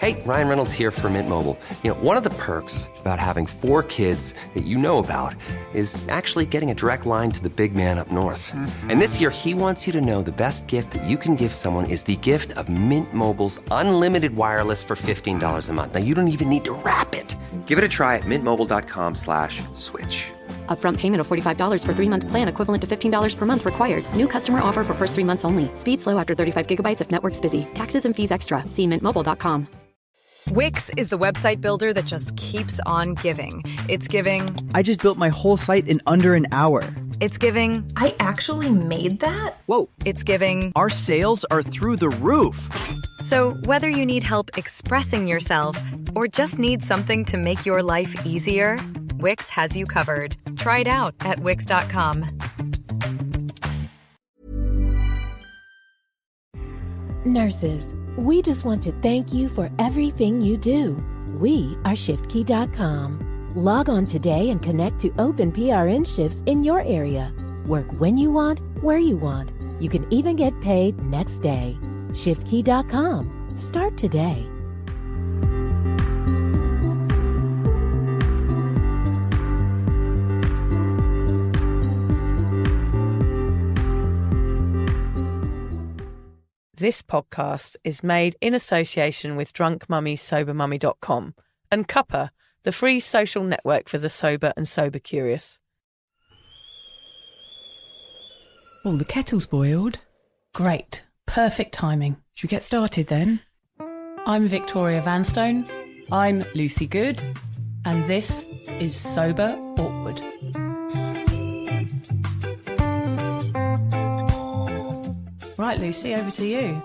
Hey, Ryan Reynolds here for Mint Mobile. You know, one of the perks about having 4 kids that you know about is actually getting a direct line to the big man up north. And this year, he wants you to know the best gift that you can give someone is the gift of Mint Mobile's unlimited wireless for $15 a month. Now, you don't even need to wrap it. Give it a try at mintmobile.com/switch. Upfront payment of $45 for 3-month plan equivalent to $15 per month required. New customer offer for first 3 months only. Speed slow after 35 gigabytes if network's busy. Taxes and fees extra. See mintmobile.com. Wix is the website builder that just keeps on giving. It's giving... I just built my whole site in under an hour. It's giving... I actually made that? Whoa. It's giving... Our sales are through the roof. So whether you need help expressing yourself or just need something to make your life easier, Wix has you covered. Try it out at Wix.com. Nurses, we just want to thank you for everything you do. We are ShiftKey.com. Log on today and connect to open PRN shifts in your area. Work when you want, where you want. You can even get paid next day. ShiftKey.com. Start today. This podcast is made in association with drunkmummysobermummy.com and Cuppa, the free social network for the sober and sober curious. Oh, the kettle's boiled. Great. Perfect timing. Should we get started then? I'm Victoria Vanstone. I'm Lucy Good. And this is Sober Awkward. Right, Lucy, over to you.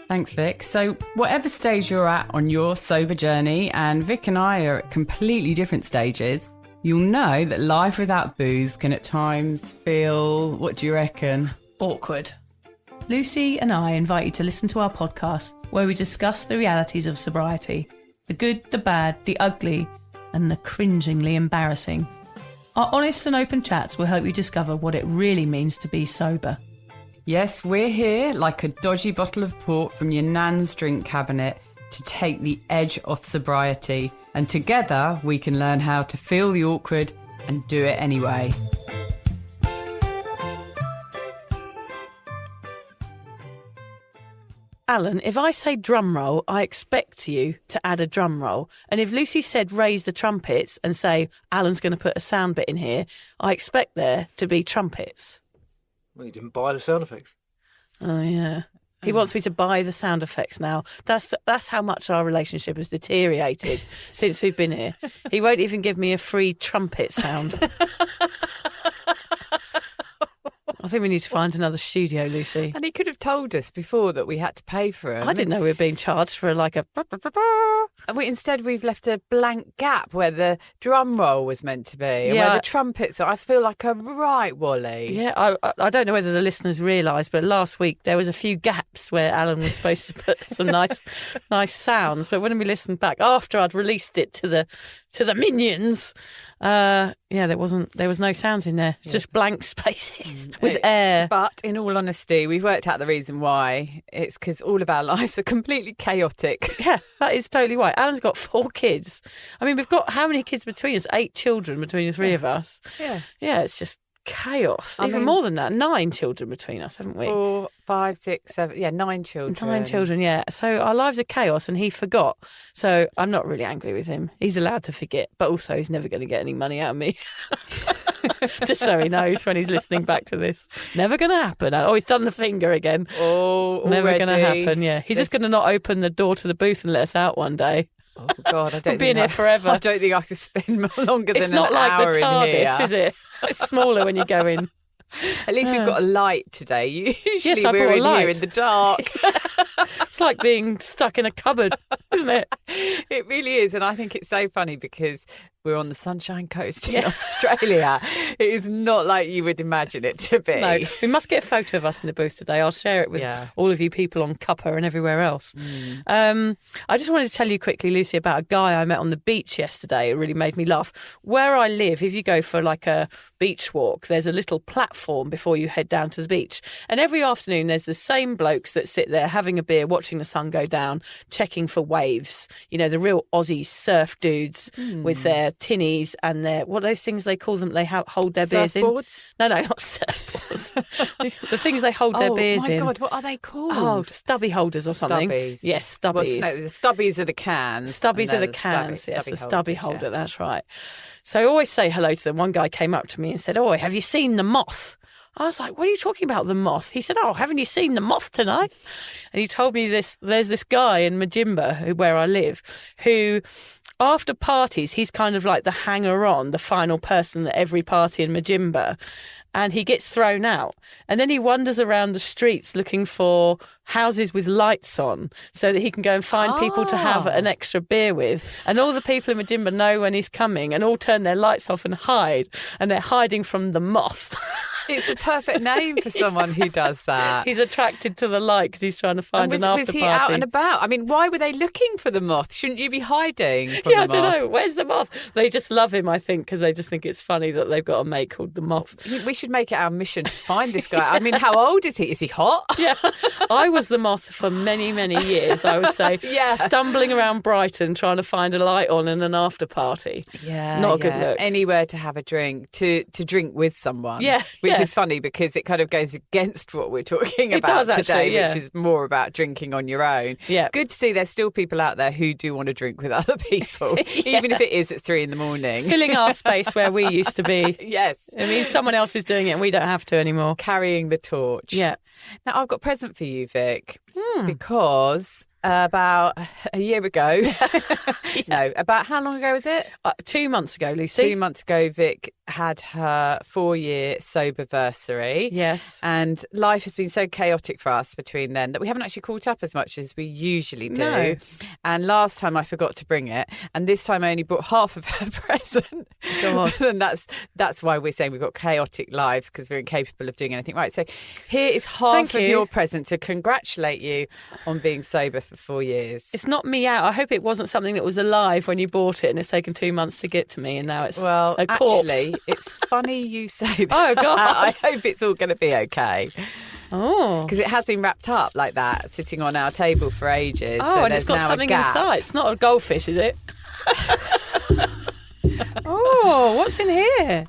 Thanks, Vic. So whatever stage you're at on your sober journey, and Vic and I are at completely different stages, you'll know that life without booze can at times feel, what do you reckon? Awkward. Lucy and I invite you to listen to our podcast where we discuss the realities of sobriety, the good, the bad, the ugly, and the cringingly embarrassing. Our honest and open chats will help you discover what it really means to be sober. Yes, we're here like a dodgy bottle of port from your nan's drink cabinet to take the edge off sobriety. And together we can learn how to feel the awkward and do it anyway. Alan, if I say drum roll, I expect you to add a drum roll. And if Lucy said raise the trumpets and say Alan's going to put a sound bit in here, I expect there to be trumpets. Well, you didn't buy the sound effects. Oh, yeah. He wants me to buy the sound effects now. That's how much our relationship has deteriorated since we've been here. He won't even give me a free trumpet sound. I think we need to find another studio, Lucy. And he could have told us before that we had to pay for it. I didn't know we were being charged for like a... Instead, we've left a blank gap where the drum roll was meant to be and where the trumpets are. I feel like a right wally. Yeah, I don't know whether the listeners realise, but last week there was a few gaps where Alan was supposed to put some nice sounds. But when we listened back after I'd released it to the minions, there was no sounds in there. It's just blank spaces with air. But in all honesty, we've worked out the reason why. It's because all of our lives are completely chaotic. Yeah, that is totally right. Alan's got 4 kids. I mean, we've got how many kids between us? 8 children between the 3 of us. Yeah. Yeah, it's just chaos. I Even mean, more than that. 9 children between us, haven't we? 4, 5, 6, 7. Yeah, 9 children. 9 children, yeah. So our lives are chaos and he forgot. So I'm not really angry with him. He's allowed to forget, but also he's never going to get any money out of me. Just so he knows when he's listening back to this. Never going to happen. Oh, he's done the finger again. Oh, never going to happen, yeah. He's just going to not open the door to the booth and let us out one day. Oh, God, I don't think here forever. I don't think I could spend longer than an hour in here. It's not like the TARDIS, is it? It's smaller when you go in. At least we've got a light today. Usually yes, we're in here in the dark. It's like being stuck in a cupboard, isn't it? It really is. And I think it's so funny because we're on the Sunshine Coast in Australia. It is not like you would imagine it to be. No, we must get a photo of us in the booth today. I'll share it with all of you people on Cuppa and everywhere else. I just wanted to tell you quickly, Lucy, about a guy I met on the beach yesterday. It really made me laugh. Where I live, if you go for like a beach walk, there's a little platform before you head down to the beach. And every afternoon there's the same blokes that sit there having a beer, watching the sun go down, checking for waves. You know, the real Aussie surf dudes with their tinnies and their, what are those things they call them? They hold their beers in. Surfboards? No, not surfboards. The things they hold their beers in. Oh, my God, what are they called? Oh, stubby holders or something. Stubbies. Yes, stubbies. The stubbies are the cans. Stubbies are the cans. Yes, the stubby holder, that's right. So I always say hello to them. One guy came up to me and said, "Oh, have you seen the moth?" I was like, "What are you talking about, the moth?" He said, "Oh, haven't you seen the moth tonight?" And he told me this. There's this guy in Majimba, where I live, who, after parties, he's kind of like the hanger-on, the final person at every party in Majimba. And he gets thrown out. And then he wanders around the streets looking for houses with lights on so that he can go and find people to have an extra beer with. And all the people in Majimba know when he's coming and all turn their lights off and hide. And they're hiding from the moth. It's a perfect name for someone who does that. He's attracted to the light because he's trying to find an after Was he party. out and about? I mean, why were they looking for the moth? Shouldn't you be hiding from the I moth? don't know. Where's the moth? They just love him, I think, because they just think it's funny that they've got a mate called the moth. We should make it our mission to find this guy. I mean, how old is he? Is he hot? Yeah. I was the moth for many, many years, I would say. Stumbling around Brighton trying to find a light on and an after party. Yeah. Not a good look. Anywhere to have a drink, to drink with someone. Yeah. Which is funny because it kind of goes against what we're talking It about does, today, actually, which is more about drinking on your own. Yeah. Good to see there's still people out there who do want to drink with other people, even if it is at 3 a.m. Filling our space where we used to be. Yes. I mean, someone else is doing it and we don't have to anymore. Carrying the torch. Yeah. Now, I've got a present for you, Vic, because about a year ago, no, about how long ago was it? 2 months ago, Lucy. 2 months ago, Vic had her 4-year soberversary. Yes. And life has been so chaotic for us between then that we haven't actually caught up as much as we usually do. No. And last time I forgot to bring it. And this time I only brought half of her present. God. And that's why we're saying we've got chaotic lives, because we're incapable of doing anything right. So here is half of your present to congratulate you on being sober for 4 years. It's not me out. I hope it wasn't something that was alive when you bought it and it's taken 2 months to get to me and now it's a corpse. Actually, it's funny you say that. Oh, God. I hope it's all going to be okay. Oh. Because it has been wrapped up like that, sitting on our table for ages. Oh, so and it's got now something a gap. inside. It's not a goldfish, is it? Oh, what's in here?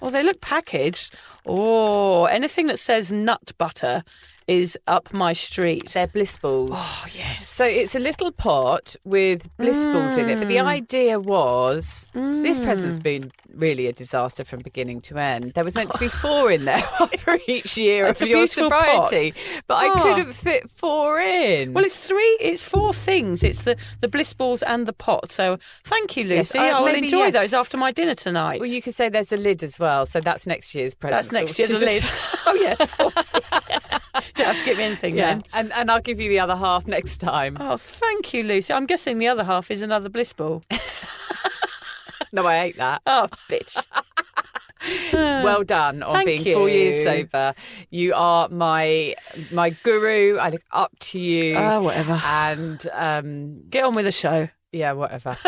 Oh, they look packaged. Oh, anything that says nut butter is up my street. They're bliss balls. Oh, yes. So it's a little pot with bliss balls in it. But the idea was, this present's been really a disaster from beginning to end. There was meant to be 4 in there for each year It's of a your beautiful sobriety. But I couldn't fit 4 in. Well, it's 4 things. It's the bliss balls and the pot. So thank you, Lucy. Yes, I will maybe, enjoy those after my dinner tonight. Well, you could say there's a lid as well. So that's next year's present. That's next year's lid. Oh, yes. Don't have to give me anything then. And I'll give you the other half next time. Oh, thank you, Lucy. I'm guessing the other half is another bliss ball. No, I ate that. Oh, bitch. Well done on Thank being you. 4 years sober. You are my guru. I look up to you. Oh, whatever. And get on with the show. Yeah, whatever.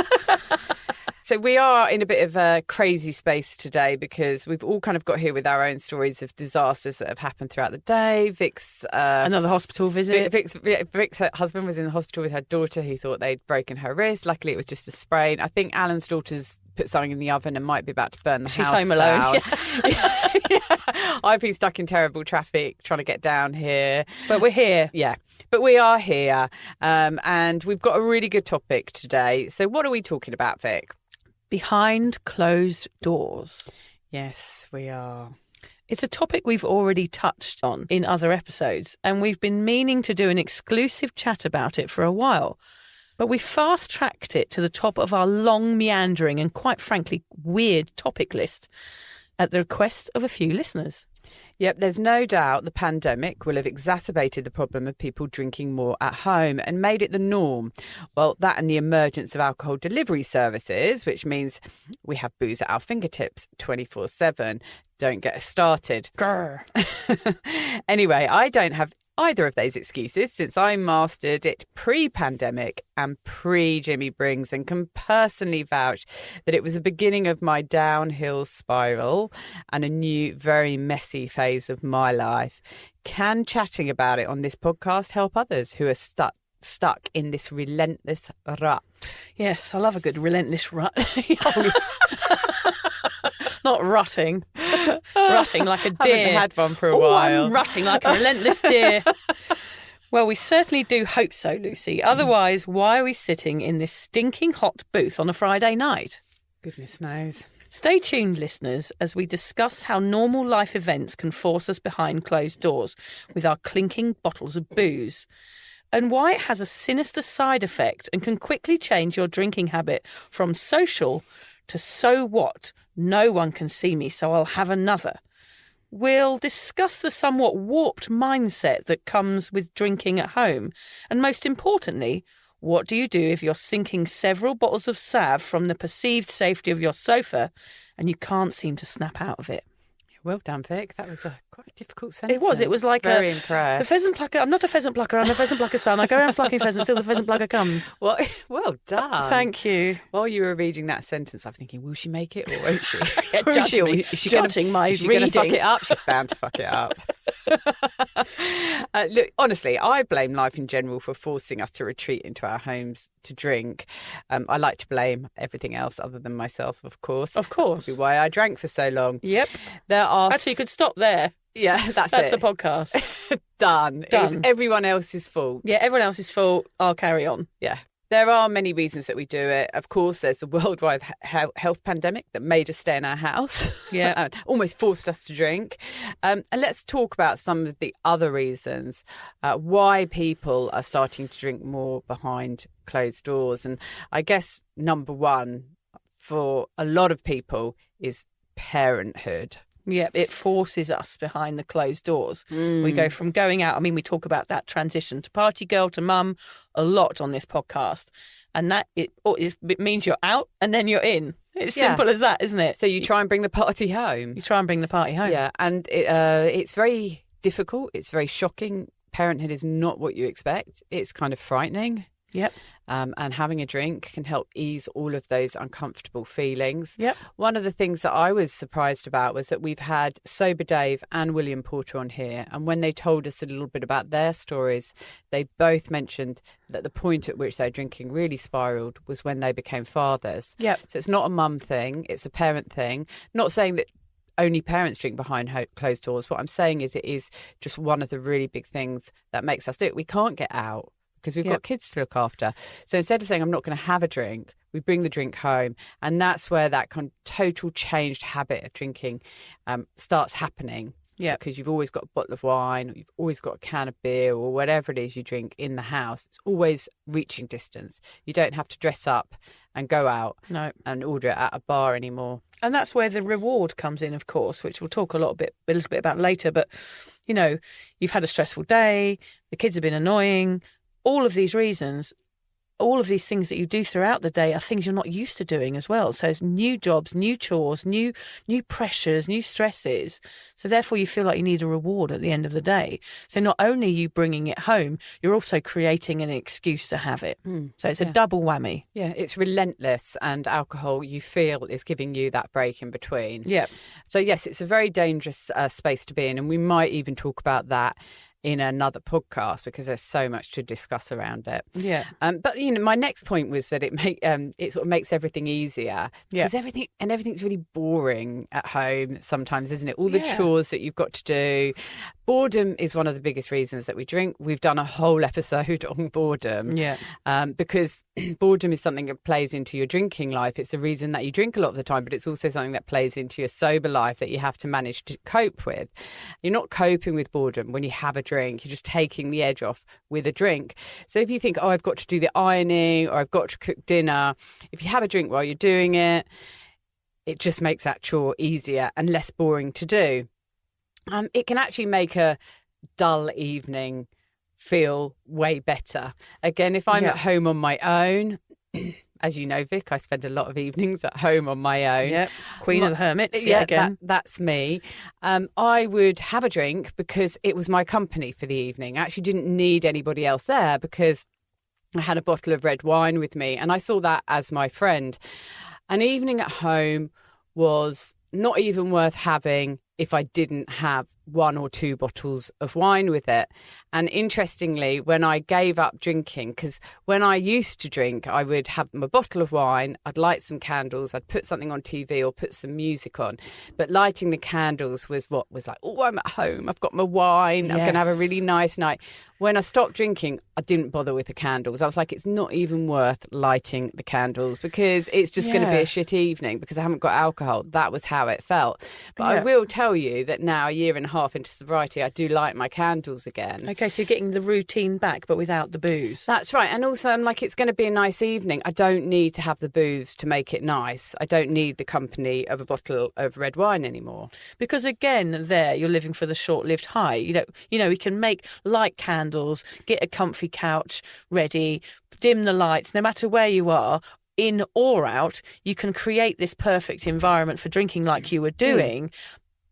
So we are in a bit of a crazy space today because we've all kind of got here with our own stories of disasters that have happened throughout the day. Vic's another hospital visit. Vic's husband was in the hospital with her daughter. He thought they'd broken her wrist. Luckily, it was just a sprain. I think Alan's daughter's put something in the oven and might be about to burn the She's house home alone. down. Yeah. I've been stuck in terrible traffic trying to get down here. But we're here. Yeah, but we are here. And we've got a really good topic today. So what are we talking about, Vic? Behind closed doors. Yes, we are. It's a topic we've already touched on in other episodes, and we've been meaning to do an exclusive chat about it for a while. But we fast-tracked it to the top of our long, meandering and, quite frankly, weird topic list at the request of a few listeners. Yep, there's no doubt the pandemic will have exacerbated the problem of people drinking more at home and made it the norm. Well, that and the emergence of alcohol delivery services, which means we have booze at our fingertips 24/7. Don't get us started. Grr. Anyway, I don't have either of those excuses since I mastered it pre-pandemic and pre-Jimmy Brings, and can personally vouch that it was the beginning of my downhill spiral and a new, very messy phase of my life. Can chatting about it on this podcast help others who are stuck in this relentless rut? Yes, I love a good relentless rut. Not rutting. Rutting like a deer. I haven't had one for a while. I'm rutting like a relentless deer. Well, we certainly do hope so, Lucy. Otherwise, why are we sitting in this stinking hot booth on a Friday night? Goodness knows. Stay tuned, listeners, as we discuss how normal life events can force us behind closed doors with our clinking bottles of booze, and why it has a sinister side effect and can quickly change your drinking habit from social to so what? No one can see me, so I'll have another. We'll discuss the somewhat warped mindset that comes with drinking at home. And most importantly, what do you do if you're sinking several bottles of Sav from the perceived safety of your sofa and you can't seem to snap out of it? Well done, Vic. That was quite a difficult sentence. It was like very impressed. The pheasant plucker. I'm not a pheasant plucker. I'm a pheasant plucker son. I go around plucking pheasants till the pheasant plucker comes. Well done. Thank you. While you were reading that sentence, I was thinking, will she make it or won't she? Judging my reading. reading. Is she going to fuck it up? She's bound to fuck it up. Look, honestly, I blame life in general for forcing us to retreat into our homes to drink. I like to blame everything else other than myself, of course. Of course. That's probably why I drank for so long. Yep. Actually, you could stop there. Yeah, that's the it. podcast. Done. It was everyone else's fault. Yeah, everyone else's fault. I'll carry on. Yeah. There are many reasons that we do it. Of course, there's a worldwide health pandemic that made us stay in our house. Yeah. And almost forced us to drink. And let's talk about some of the other reasons why people are starting to drink more behind closed doors. And I guess number one for a lot of people is parenthood. Yeah, it forces us behind the closed doors. We go from going out. I mean, we talk about that transition to party girl to mum a lot on this podcast. And that it means you're out and then you're in. It's simple as that, isn't it? So you try and bring the party home. You try and bring the party home. Yeah, and it's very difficult. It's very shocking. Parenthood is not what you expect. It's kind of frightening. Yep. And having a drink can help ease all of those uncomfortable feelings. Yep. One of the things that I was surprised about was that we've had Sober Dave and William Porter on here. And when they told us a little bit about their stories, they both mentioned that the point at which their drinking really spiraled was when they became fathers. Yep. So it's not a mum thing, it's a parent thing. Not saying that only parents drink behind closed doors. What I'm saying is it is just one of the really big things that makes us do it. We can't get out because we've got kids to look after. So instead of saying, I'm not going to have a drink, we bring the drink home. And that's where that kind of total changed habit of drinking starts happening. Yeah. Because you've always got a bottle of wine, or you've always got a can of beer, or whatever it is you drink in the house. It's always reaching distance. You don't have to dress up and go out and order it at a bar anymore. And that's where the reward comes in, of course, which we'll talk a little bit about later. But, you know, you've had a stressful day, the kids have been annoying. All of these reasons, all of these things that you do throughout the day are things you're not used to doing as well. So it's new jobs, new chores, new pressures, new stresses. So therefore you feel like you need a reward at the end of the day. So not only are you bringing it home, you're also creating an excuse to have it. So it's a double whammy. Yeah, it's relentless, and alcohol, you feel, is giving you that break in between. Yeah. So yes, it's a very dangerous space to be in, and we might even talk about that in another podcast because there's so much to discuss around it. Yeah. But you know, my next point was that it sort of makes everything easier because everything's really boring at home sometimes, isn't it? All the chores that you've got to do. Boredom is one of the biggest reasons that we drink. We've done a whole episode on boredom. Yeah. Because boredom is something that plays into your drinking life. It's the reason that you drink a lot of the time, but it's also something that plays into your sober life that you have to manage to cope with. You're not coping with boredom when you have a drink. You're just taking the edge off with a drink. So if you think, I've got to do the ironing or I've got to cook dinner, if you have a drink while you're doing it, it just makes that chore easier and less boring to do. it can actually make a dull evening feel way better. Again, if I'm at home on my own, as you know, Vic, I spend a lot of evenings at home on my own. Yep, Queen of the Hermits. Yeah, again. that's me. I would have a drink because it was my company for the evening. I actually didn't need anybody else there because I had a bottle of red wine with me and I saw that as my friend. An evening at home was not even worth having if I didn't have 1 or 2 bottles of wine with it. And interestingly, when I gave up drinking, because when I used to drink, I would have my bottle of wine, I'd light some candles, I'd put something on TV or put some music on. But lighting the candles was what was like, oh, I'm at home, I've got my wine, I'm going to have a really nice night. When I stopped drinking, I didn't bother with the candles. I was like, it's not even worth lighting the candles because it's just going to be a shit evening because I haven't got alcohol. That was how it felt. But I will tell you that now, a year and a half into sobriety, I do light my candles again. Okay, so you're getting the routine back, but without the booze. That's right. And also, I'm like, it's going to be a nice evening. I don't need to have the booze to make it nice. I don't need the company of a bottle of red wine anymore. Because again, there you're living for the short-lived high. You know, we can make light candles, get a comfy couch ready, dim the lights, no matter where you are. In or out, you can create this perfect environment for drinking like you were doing.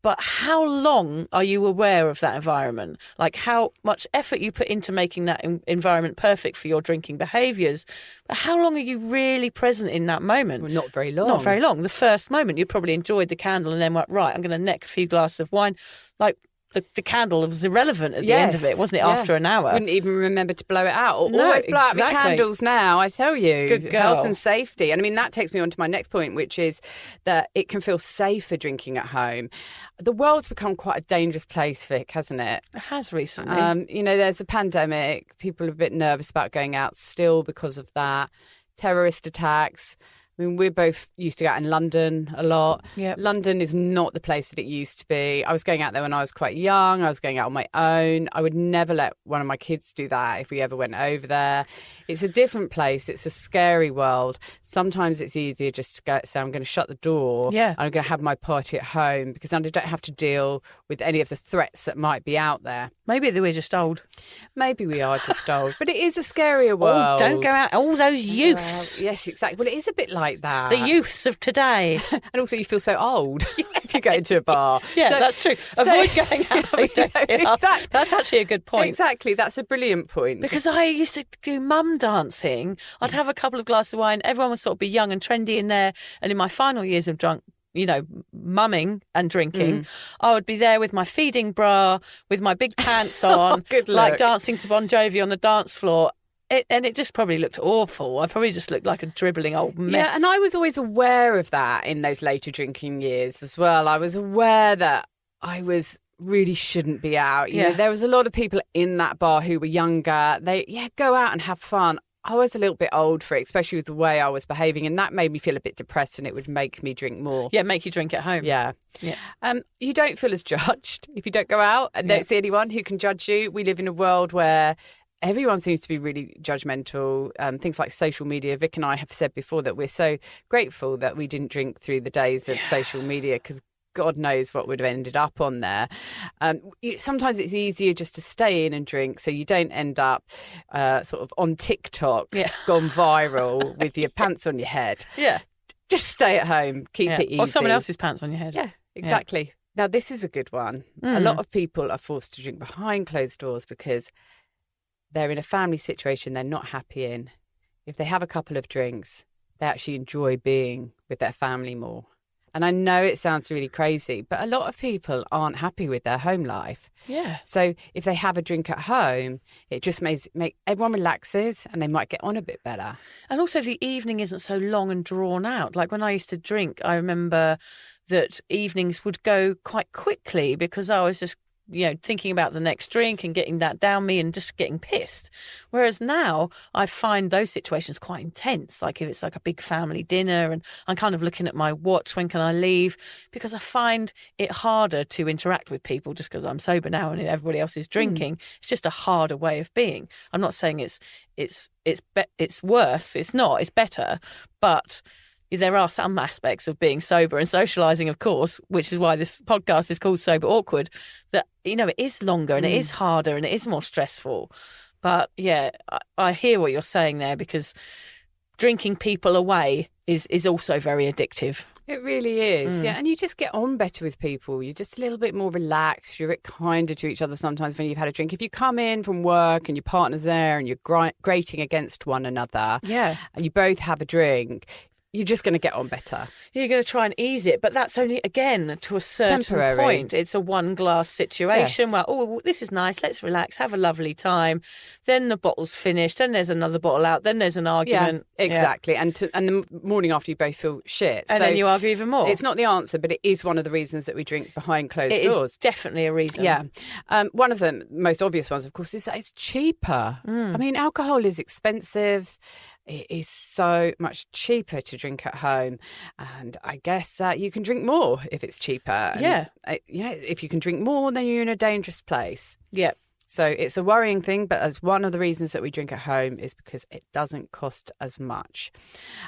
But how long are you aware of that environment? Like how much effort you put into making that environment perfect for your drinking behaviours. But how long are you really present in that moment? Well, not very long. Not very long. The first moment, you probably enjoyed the candle and then went, right, I'm going to neck a few glasses of wine. Like the candle was irrelevant at the end of it, wasn't it, after an hour? Wouldn't even remember to blow it out. No, Always blow out the exactly. candles now, I tell you. Good girl. Health and safety. And I mean, that takes me on to my next point, which is that it can feel safer drinking at home. The world's become quite a dangerous place, Vic, hasn't it? It has recently. There's a pandemic. People are a bit nervous about going out still because of that. Terrorist attacks. I mean, we're both used to go out in London a lot. Yep. London is not the place that it used to be. I was going out there when I was quite young. I was going out on my own. I would never let one of my kids do that if we ever went over there. It's a different place. It's a scary world. Sometimes it's easier just to say, I'm going to shut the door. Yeah. I'm going to have my party at home because I don't have to deal with any of the threats that might be out there. Maybe we're just old. Maybe we are just old. But it is a scarier world. Oh, don't go out. All those youths. Yes, exactly. Well, it is a bit like that. The youths of today. And also you feel so old if you go into a bar. Yeah, that's true. Avoid going out so you don't feel old. Exactly. That's actually a good point. Exactly. That's a brilliant point. Because I used to do mum dancing. I'd have a couple of glasses of wine. Everyone would sort of be young and trendy in there. And in my final years of drunk, mumming and drinking, I would be there with my feeding bra, with my big pants on, good like look. dancing to Bon Jovi on the dance floor. And it just probably looked awful. I probably just looked like a dribbling old mess. Yeah, and I was always aware of that in those later drinking years as well. I was aware that I really shouldn't be out. You know, there was a lot of people in that bar who were younger. They go out and have fun. I was a little bit old for it, especially with the way I was behaving, and that made me feel a bit depressed, and it would make me drink more. Yeah, make you drink at home. Yeah. You don't feel as judged if you don't go out and don't see anyone who can judge you. We live in a world where everyone seems to be really judgmental. Things like social media. Vic and I have said before that we're so grateful that we didn't drink through the days of social media because God knows what would have ended up on there. Sometimes it's easier just to stay in and drink so you don't end up sort of on TikTok, gone viral with your pants on your head. Yeah. Just stay at home, keep it easy. Or someone else's pants on your head. Yeah, exactly. Yeah. Now, this is a good one. A lot of people are forced to drink behind closed doors because they're in a family situation they're not happy in. If they have a couple of drinks, they actually enjoy being with their family more. And I know it sounds really crazy, but a lot of people aren't happy with their home life. Yeah. So if they have a drink at home, it just make everyone relaxes and they might get on a bit better. And also the evening isn't so long and drawn out. Like when I used to drink, I remember that evenings would go quite quickly because I was just thinking about the next drink and getting that down me and just getting pissed. Whereas now I find those situations quite intense. Like if it's like a big family dinner and I'm kind of looking at my watch, when can I leave? Because I find it harder to interact with people just because I'm sober now and everybody else is drinking. It's just a harder way of being. I'm not saying it's worse. It's not. It's better. But there are some aspects of being sober and socialising, of course, which is why this podcast is called Sober Awkward, that, it is longer and it is harder and it is more stressful. But yeah, I hear what you're saying there, because drinking people away is also very addictive. It really is, yeah. And you just get on better with people. You're just a little bit more relaxed. You're a bit kinder to each other sometimes when you've had a drink. If you come in from work and your partner's there and you're grating against one another, and you both have a drink, you're just going to get on better. You're going to try and ease it, but that's only, again, to a certain temporary point. It's a one-glass situation where, this is nice, let's relax, have a lovely time. Then the bottle's finished, then there's another bottle out, then there's an argument. Yeah, exactly. Yeah. And the morning after, you both feel shit. And then you argue even more. It's not the answer, but it is one of the reasons that we drink behind closed doors. It's definitely a reason. Yeah. One of the most obvious ones, of course, is that it's cheaper. I mean, alcohol is expensive. It is so much cheaper to drink at home, and I guess you can drink more if it's cheaper. And, if you can drink more, then you're in a dangerous place. Yeah. So it's a worrying thing, but as one of the reasons that we drink at home is because it doesn't cost as much.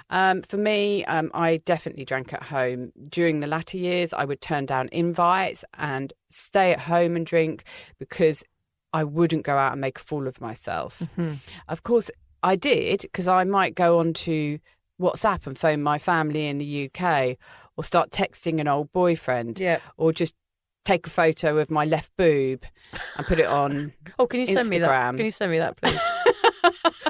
For me, I definitely drank at home. During the latter years, I would turn down invites and stay at home and drink because I wouldn't go out and make a fool of myself. Mm-hmm. Of course, I did, because I might go on to WhatsApp and phone my family in the UK, or start texting an old boyfriend, or just take a photo of my left boob and put it on can you Instagram. Send me that? Can you send me that, please?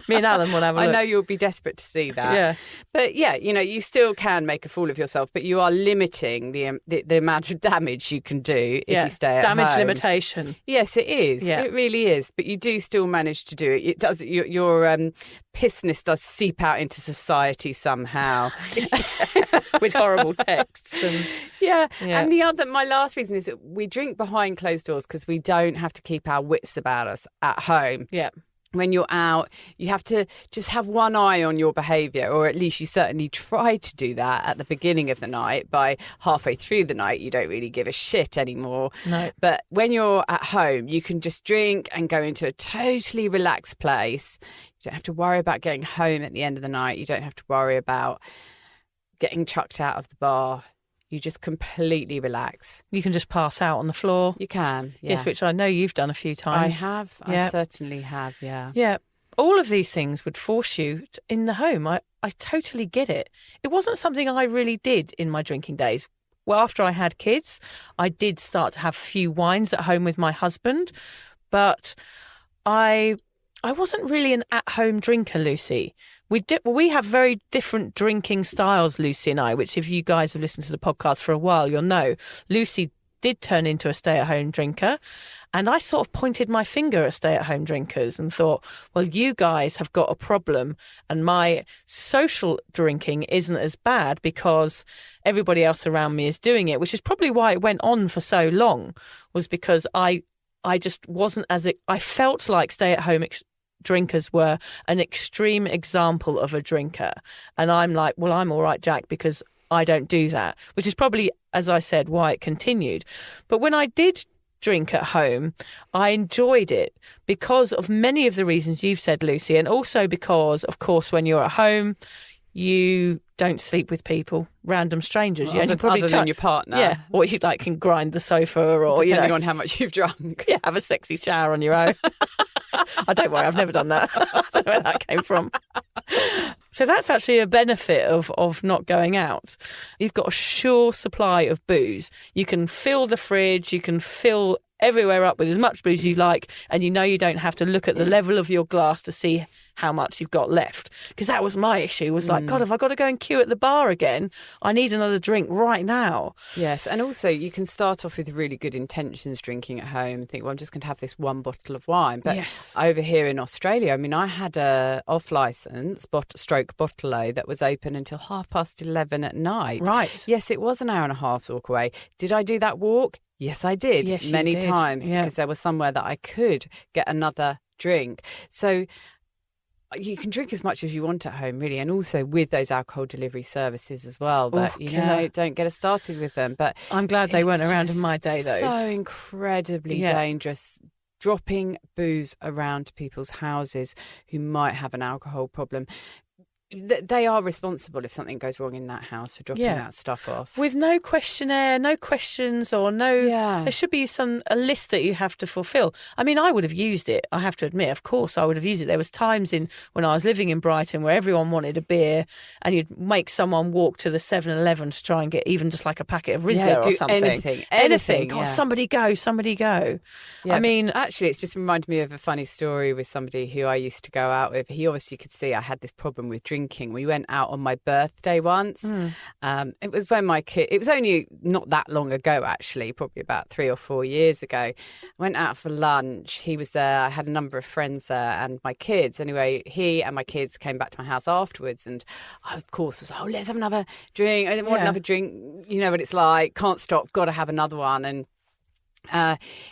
Me and Alan will have a look. I know you'll be desperate to see that. Yeah. But yeah, you still can make a fool of yourself, but you are limiting the amount of damage you can do if you stay at home. Damage limitation. Yes, it is. Yeah. It really is. But you do still manage to do it. It does. Your pissness does seep out into society somehow. With horrible texts. And And my last reason is that we drink behind closed doors because we don't have to keep our wits about us at home. Yeah. When you're out, you have to just have one eye on your behaviour, or at least you certainly try to do that at the beginning of the night. By halfway through the night, you don't really give a shit anymore. No. But when you're at home, you can just drink and go into a totally relaxed place. You don't have to worry about getting home at the end of the night. You don't have to worry about getting chucked out of the bar. You just completely relax. You can just pass out on the floor. You can, yeah. Yes, which I know you've done a few times. I have. I certainly have, yeah. Yeah. All of these things would force you in the home. I totally get it. It wasn't something I really did in my drinking days. Well, after I had kids, I did start to have a few wines at home with my husband, but I wasn't really an at-home drinker, Lucy. We have very different drinking styles, Lucy and I, which if you guys have listened to the podcast for a while, you'll know. Lucy did turn into a stay-at-home drinker, and I sort of pointed my finger at stay-at-home drinkers and thought, well, you guys have got a problem, and my social drinking isn't as bad because everybody else around me is doing it, which is probably why it went on for so long, was because I just wasn't I felt like stay-at-home drinkers were an extreme example of a drinker. And I'm like, well, I'm all right, Jack, because I don't do that, which is probably, as I said, why it continued. But when I did drink at home, I enjoyed it because of many of the reasons you've said, Lucy, and also because, of course, when you're at home, you don't sleep with people, random strangers. Well, other than your partner. Yeah, or you can grind the sofa, or depending on how much you've drunk. Yeah, have a sexy shower on your own. Don't worry, I've never done that. I don't know where that came from. So that's actually a benefit of not going out. You've got a sure supply of booze. You can fill the fridge, you can fill everywhere up with as much booze as you like, and you don't have to look at the level of your glass to see how much you've got left. Because that was my issue, was like, God, have I got to go and queue at the bar again? I need another drink right now. Yes, and also you can start off with really good intentions drinking at home and think, well, I'm just going to have this one bottle of wine. But over here in Australia, I mean, I had a off-licence stroke bottle-o that was open until 11:30 at night. Right. Yes, it was an hour and a half's walk away. Did I do that walk? Yes, I did. Yes, many did. times because there was somewhere that I could get another drink. So you can drink as much as you want at home, really, and also with those alcohol delivery services as well. But, don't get us started with them. But I'm glad they weren't around in my day, though. So incredibly dangerous. Dropping booze around people's houses who might have an alcohol problem. they are responsible if something goes wrong in that house for dropping that stuff off. With no questionnaire, no questions, or no... There should be a list that you have to fulfil. I mean, I would have used it, I have to admit. Of course, I would have used it. There was times when I was living in Brighton where everyone wanted a beer and you'd make someone walk to the 7-Eleven to try and get even just like a packet of Rizzler or something. Anything. God, somebody go. Yeah, I mean... Actually, it's just reminded me of a funny story with somebody who I used to go out with. He obviously could see I had this problem with drinking. We went out on my birthday once. It was when it was only not that long ago, actually, probably about 3 or 4 years ago. I went out for lunch. He was there. I had a number of friends there and my kids. Anyway, he and my kids came back to my house afterwards and I, of course, was let's have another drink. I didn't want another drink. You know what it's like. Can't stop. Got to have another one. And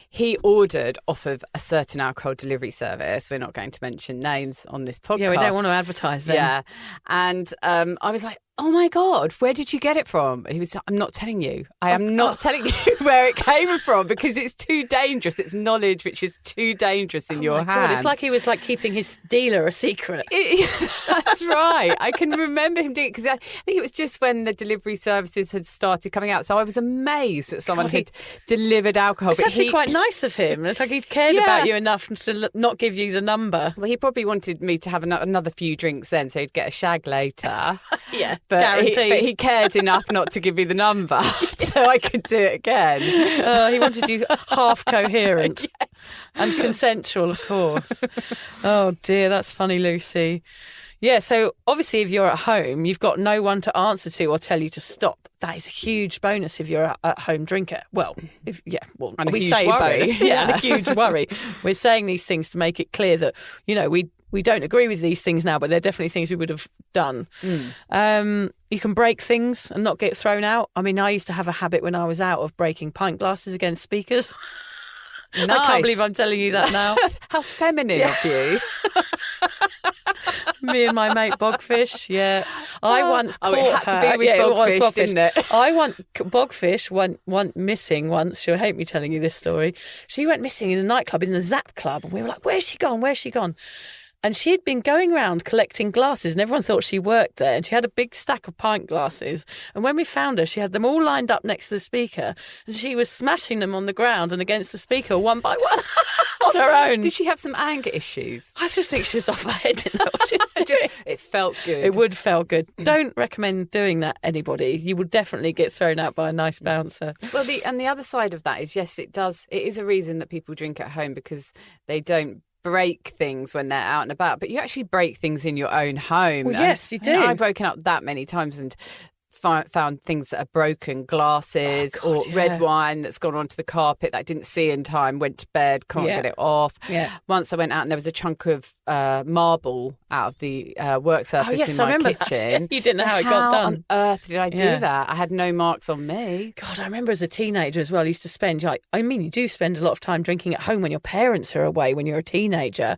he ordered off of a certain alcohol delivery service. We're not going to mention names on this podcast. Yeah, we don't want to advertise them. Yeah. And I was like, oh my God, where did you get it from? He was like, I'm not telling you. I am not telling you where it came from because it's too dangerous. It's knowledge which is too dangerous in your hands. God, it's like he was like keeping his dealer a secret. That's right. I can remember him doing it because I think it was just when the delivery services had started coming out. So I was amazed that someone had delivered alcohol. It's actually quite nice of him. It's like he cared about you enough to not give you the number. Well, he probably wanted me to have another few drinks then so he'd get a shag later. Yeah. But he cared enough not to give me the number so I could do it again. He wanted you half coherent and consensual, of course. Oh, dear, that's funny, Lucy. Yeah, so obviously if you're at home, you've got no one to answer to or tell you to stop. That is a huge bonus if you're a at-home drinker. Well, and we say worry. Bonus. Yeah, and a huge worry. We're saying these things to make it clear that, we don't agree with these things now, but they're definitely things we would have done. You can break things and not get thrown out. I mean, I used to have a habit when I was out of breaking pint glasses against speakers. Nice. I can't believe I'm telling you that now. How feminine of you. Me and my mate Bogfish, I once caught it had her. to be with Bogfish, didn't it? Bogfish went missing once. She'll hate me telling you this story. She went missing in a nightclub, in the Zap Club, and we were like, where's she gone? And she had been going around collecting glasses and everyone thought she worked there. And she had a big stack of pint glasses. And when we found her, she had them all lined up next to the speaker. And she was smashing them on the ground and against the speaker one by one on her own. Did she have some anger issues? I just think she was off her head. Didn't know what she was doing. It felt good. It would feel good. Don't recommend doing that, anybody. You would definitely get thrown out by a nice bouncer. Well, the other side of that is, yes, it does. It is a reason that people drink at home because they don't break things when they're out and about, but you actually break things in your own home. Well, yes, you do. I've broken up that many times and found things that are broken, glasses red wine that's gone onto the carpet that I didn't see in time, went to bed, can't get it off. Yeah. Once I went out and there was a chunk of marble out of the work surface in my kitchen. You didn't know how it got done. How on earth did I do that? I had no marks on me. God, I remember as a teenager as well, I used to spend, you do spend a lot of time drinking at home when your parents are away when you're a teenager.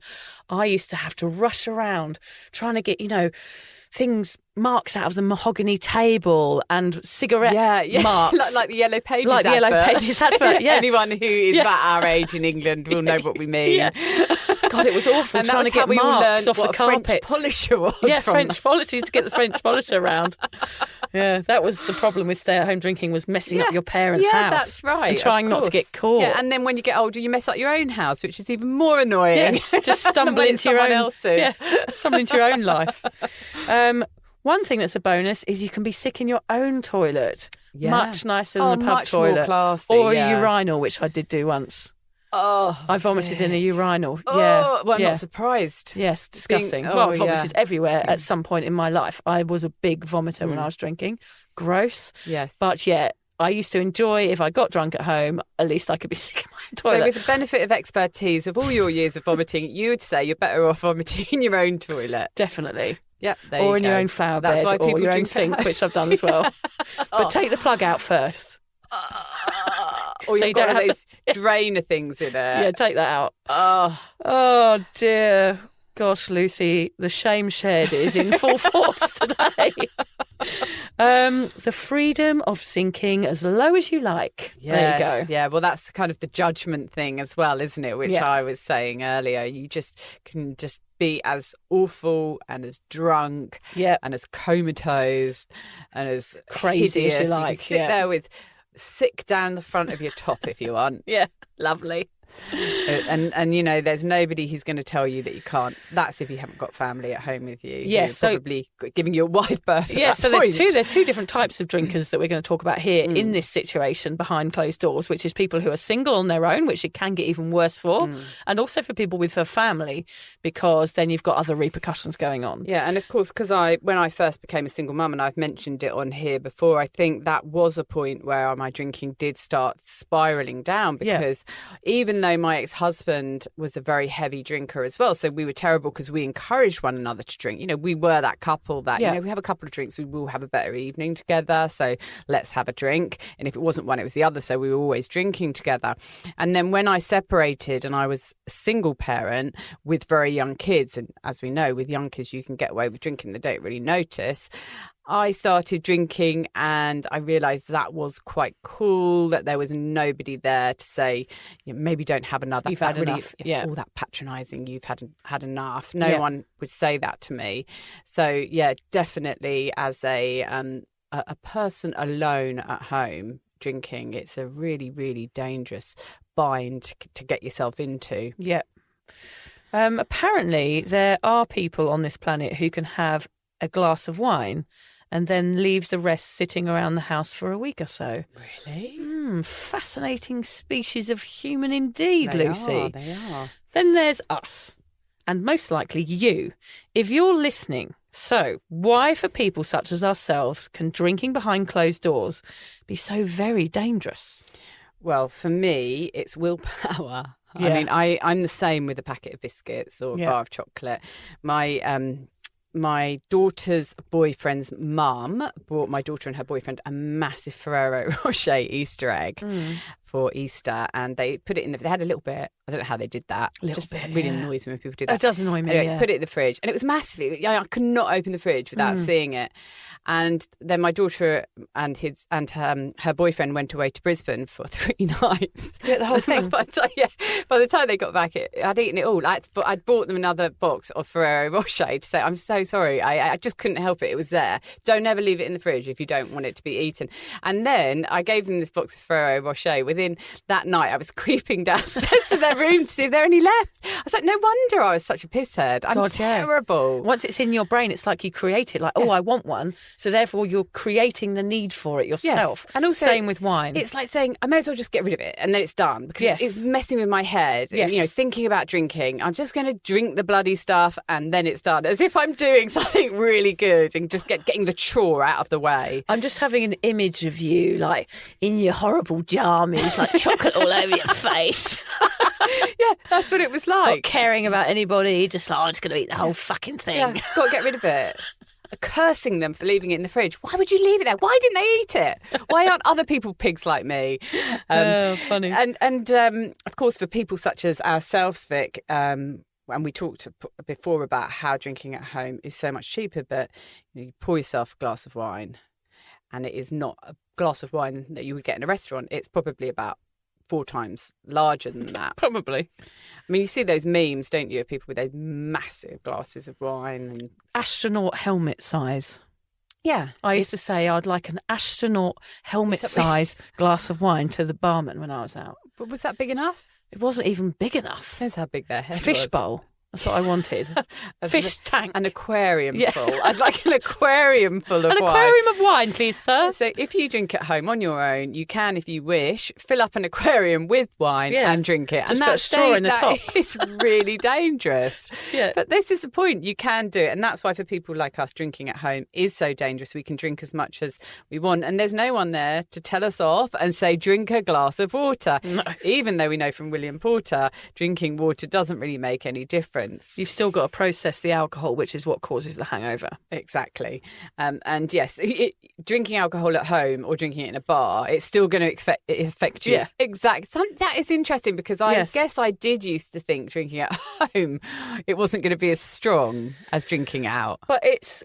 I used to have to rush around trying to get, marks out of the mahogany table and cigarette marks. like the Yellow Pages Like the advert. Yellow Pages advert, yeah. Anyone who is about our age in England will know what we mean. Yeah. God, it was awful and trying to get marks off the carpet. French polisher was. Yeah, French polisher, to get the French polisher around. Yeah, that was the problem with stay-at-home drinking, was messing up your parents' house. Yeah, that's right. And trying not to get caught. Yeah, and then when you get older, you mess up your own house, which is even more annoying. Yeah, just stumble into your own else's. Yeah, stumble into your own life. One thing that's a bonus is you can be sick in your own toilet. Yeah. Much nicer than a pub toilet. More classy, or a urinal, which I did do once. Oh, I vomited in a urinal. Oh, well, I'm not surprised. Yes, disgusting. I vomited everywhere at some point in my life. I was a big vomiter when I was drinking. Gross. Yes. But I used to enjoy, if I got drunk at home, at least I could be sick in my toilet. So with the benefit of expertise of all your years of vomiting, you would say you're better off vomiting in your own toilet. Definitely. Yeah, or in your own flower bed, or your own sink, which I've done as well. But take the plug out first. Or you've got one of those drainer things in it. Yeah, take that out. Oh dear. Gosh, Lucy, the shame shed is in full force today. The freedom of sinking as low as you like. There you go. Yeah, well, that's kind of the judgment thing as well, isn't it? Which I was saying earlier. You just can just be as awful and as drunk and as comatose and as crazy hideous. as you like. You can sit there with sick down the front of your top if you want. Yeah, lovely. And you know, there's nobody who's going to tell you that you can't. That's if you haven't got family at home with you. Yes, so probably giving you a wide berth. Yeah, so point. there's two different types of drinkers that we're going to talk about here in this situation behind closed doors, which is people who are single on their own, which it can get even worse for, and also for people with a family, because then you've got other repercussions going on. Yeah, and of course, because when I first became a single mum, and I've mentioned it on here before, I think that was a point where my drinking did start spiralling down, because even though my ex-husband was a very heavy drinker as well, so we were terrible because we encouraged one another to drink. You know, we were that couple that, you know, we have a couple of drinks, we will have a better evening together, so let's have a drink. And if it wasn't one, it was the other, so we were always drinking together. And then when I separated and I was a single parent with very young kids, and as we know, with young kids, you can get away with drinking, they don't really notice. I started drinking and I realised that was quite cool, that there was nobody there to say, you know, maybe don't have another. You've had enough. All that patronising, you've had enough. No one would say that to me. So, yeah, definitely as a person alone at home drinking, it's a really, really dangerous bind to get yourself into. Yeah. Apparently, there are people on this planet who can have a glass of wine and then leave the rest sitting around the house for a week or so. Really? Fascinating species of human indeed, Lucy. They are. Then there's us, and most likely you, if you're listening. So why, for people such as ourselves, can drinking behind closed doors be so very dangerous? Well, for me, it's willpower. Yeah. I mean, I'm the same with a packet of biscuits or a bar of chocolate. My daughter's boyfriend's mum bought my daughter and her boyfriend a massive Ferrero Rocher Easter egg for Easter, and they put it in they had a little bit. I don't know how they did that. It just really annoys me when people do that. It does annoy me. Anyway, put it in the fridge, and it was massive. I could not open the fridge without seeing it. And then my daughter and her boyfriend went away to Brisbane for 3 nights. Yeah, the whole thing. By the time they got back, I'd eaten it all. I'd bought them another box of Ferrero Rocher to say, I'm so sorry. I just couldn't help it. It was there. Don't ever leave it in the fridge if you don't want it to be eaten. And then I gave them this box of Ferrero Rocher. Within that night, I was creeping downstairs to their room to see if there are any left. I was like, no wonder I was such a pisshead. I'm terrible. Once it's in your brain, it's like you create it. Like, I want one. So therefore, you're creating the need for it yourself. Yes. And also, same with wine. It's like saying, I may as well just get rid of it and then it's done, because it's messing with my head. Yes. You know, thinking about drinking, I'm just going to drink the bloody stuff and then it's done, as if I'm doing something really good and just getting the chore out of the way. I'm just having an image of you, like, in your horrible jammies, like chocolate all over your face. Yeah, that's what it was like. Not caring about anybody, just like, I'm just going to eat the whole fucking thing. Yeah, got to get rid of it. Cursing them for leaving it in the fridge. Why would you leave it there? Why didn't they eat it? Why aren't other people pigs like me? Funny. And of course, for people such as ourselves, Vic, and we talked before about how drinking at home is so much cheaper, but you pour yourself a glass of wine, and it is not a glass of wine that you would get in a restaurant. It's probably about 4 times larger than that. Probably. I mean, you see those memes, don't you, of people with those massive glasses of wine and astronaut helmet size. Yeah. I used to say I'd like an astronaut helmet size glass of wine to the barman when I was out. But was that big enough? It wasn't even big enough. That's how big their head Fish was. bowl. That's what I wanted. Fish tank. An aquarium full. I'd like an aquarium full of wine. An aquarium of wine, please, sir. So if you drink at home on your own, you can, if you wish, fill up an aquarium with wine and drink it. Just put a straw in the top. It's really dangerous. But this is the point. You can do it. And that's why for people like us, drinking at home is so dangerous. We can drink as much as we want. And there's no one there to tell us off and say, drink a glass of water. No. Even though we know from William Porter, drinking water doesn't really make any difference. You've still got to process the alcohol, which is what causes the hangover. Exactly. And yes, drinking alcohol at home or drinking it in a bar, it's still going to affect you. Yeah. Exactly. That is interesting, because I guess I did used to think drinking at home, it wasn't going to be as strong as drinking out. But it's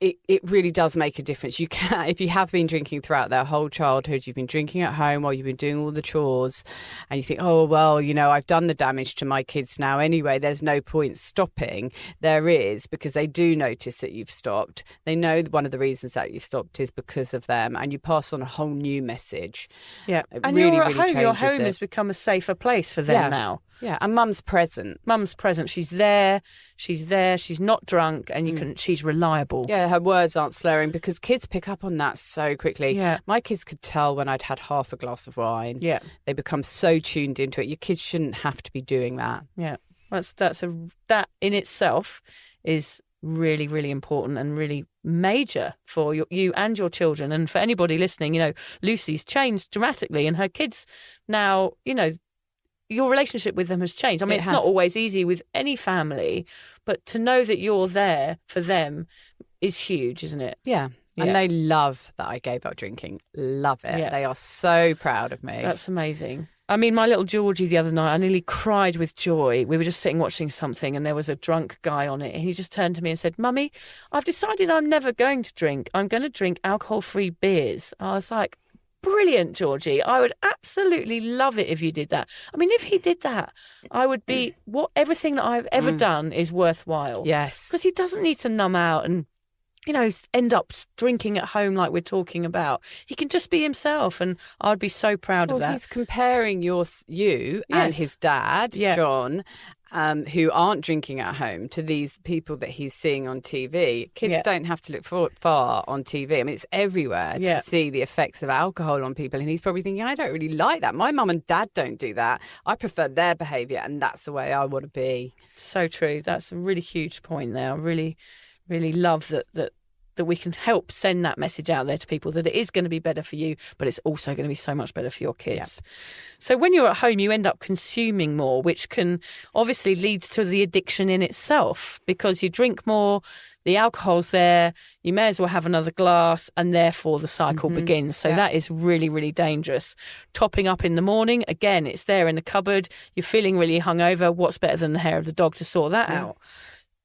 it really does make a difference. You can, if you have been drinking throughout their whole childhood, you've been drinking at home while you've been doing all the chores, and you think, oh, well, I've done the damage to my kids now anyway, there's no point stopping. There is, because they do notice that you've stopped. They know one of the reasons that you stopped is because of them, and you pass on a whole new message. Yeah, and you're at home. Your home has become a safer place for them now. Yeah, and Mum's present. Mum's present. She's there. She's not drunk, and she's reliable. Yeah, her words aren't slurring, because kids pick up on that so quickly. Yeah. My kids could tell when I'd had half a glass of wine. Yeah. They become so tuned into it. Your kids shouldn't have to be doing that. Yeah. That in itself is really, really important and really major for you and your children. And for anybody listening, Lucy's changed dramatically, and her kids now, your relationship with them has changed. I mean, it's not always easy with any family, but to know that you're there for them is huge, isn't it? Yeah. And they love that I gave up drinking. Love it. Yeah. They are so proud of me. That's amazing. I mean, my little Geordie the other night, I nearly cried with joy. We were just sitting watching something, and there was a drunk guy on it, and he just turned to me and said, "Mummy, I've decided I'm never going to drink. I'm going to drink alcohol-free beers." I was like, brilliant, Georgie. I would absolutely love it if you did that. I mean, if he did that, I would be, everything that I've ever done is worthwhile. Yes. Because he doesn't need to numb out and, end up drinking at home like we're talking about. He can just be himself, and I'd be so proud of that. He's comparing you and his dad, John, who aren't drinking at home, to these people that he's seeing on TV. Kids don't have to look far on TV. I mean, it's everywhere to see the effects of alcohol on people. And he's probably thinking, I don't really like that. My mum and dad don't do that. I prefer their behaviour, and that's the way I want to be. So true. That's a really huge point there. I really, really love that we can help send that message out there to people, that it is going to be better for you, but it's also going to be so much better for your kids. Yeah. So when you're at home, you end up consuming more, which can obviously leads to the addiction in itself, because you drink more, the alcohol's there, you may as well have another glass, and therefore the cycle begins. So that is really, really dangerous. Topping up in the morning, again, it's there in the cupboard, you're feeling really hungover. What's better than the hair of the dog to sort that out?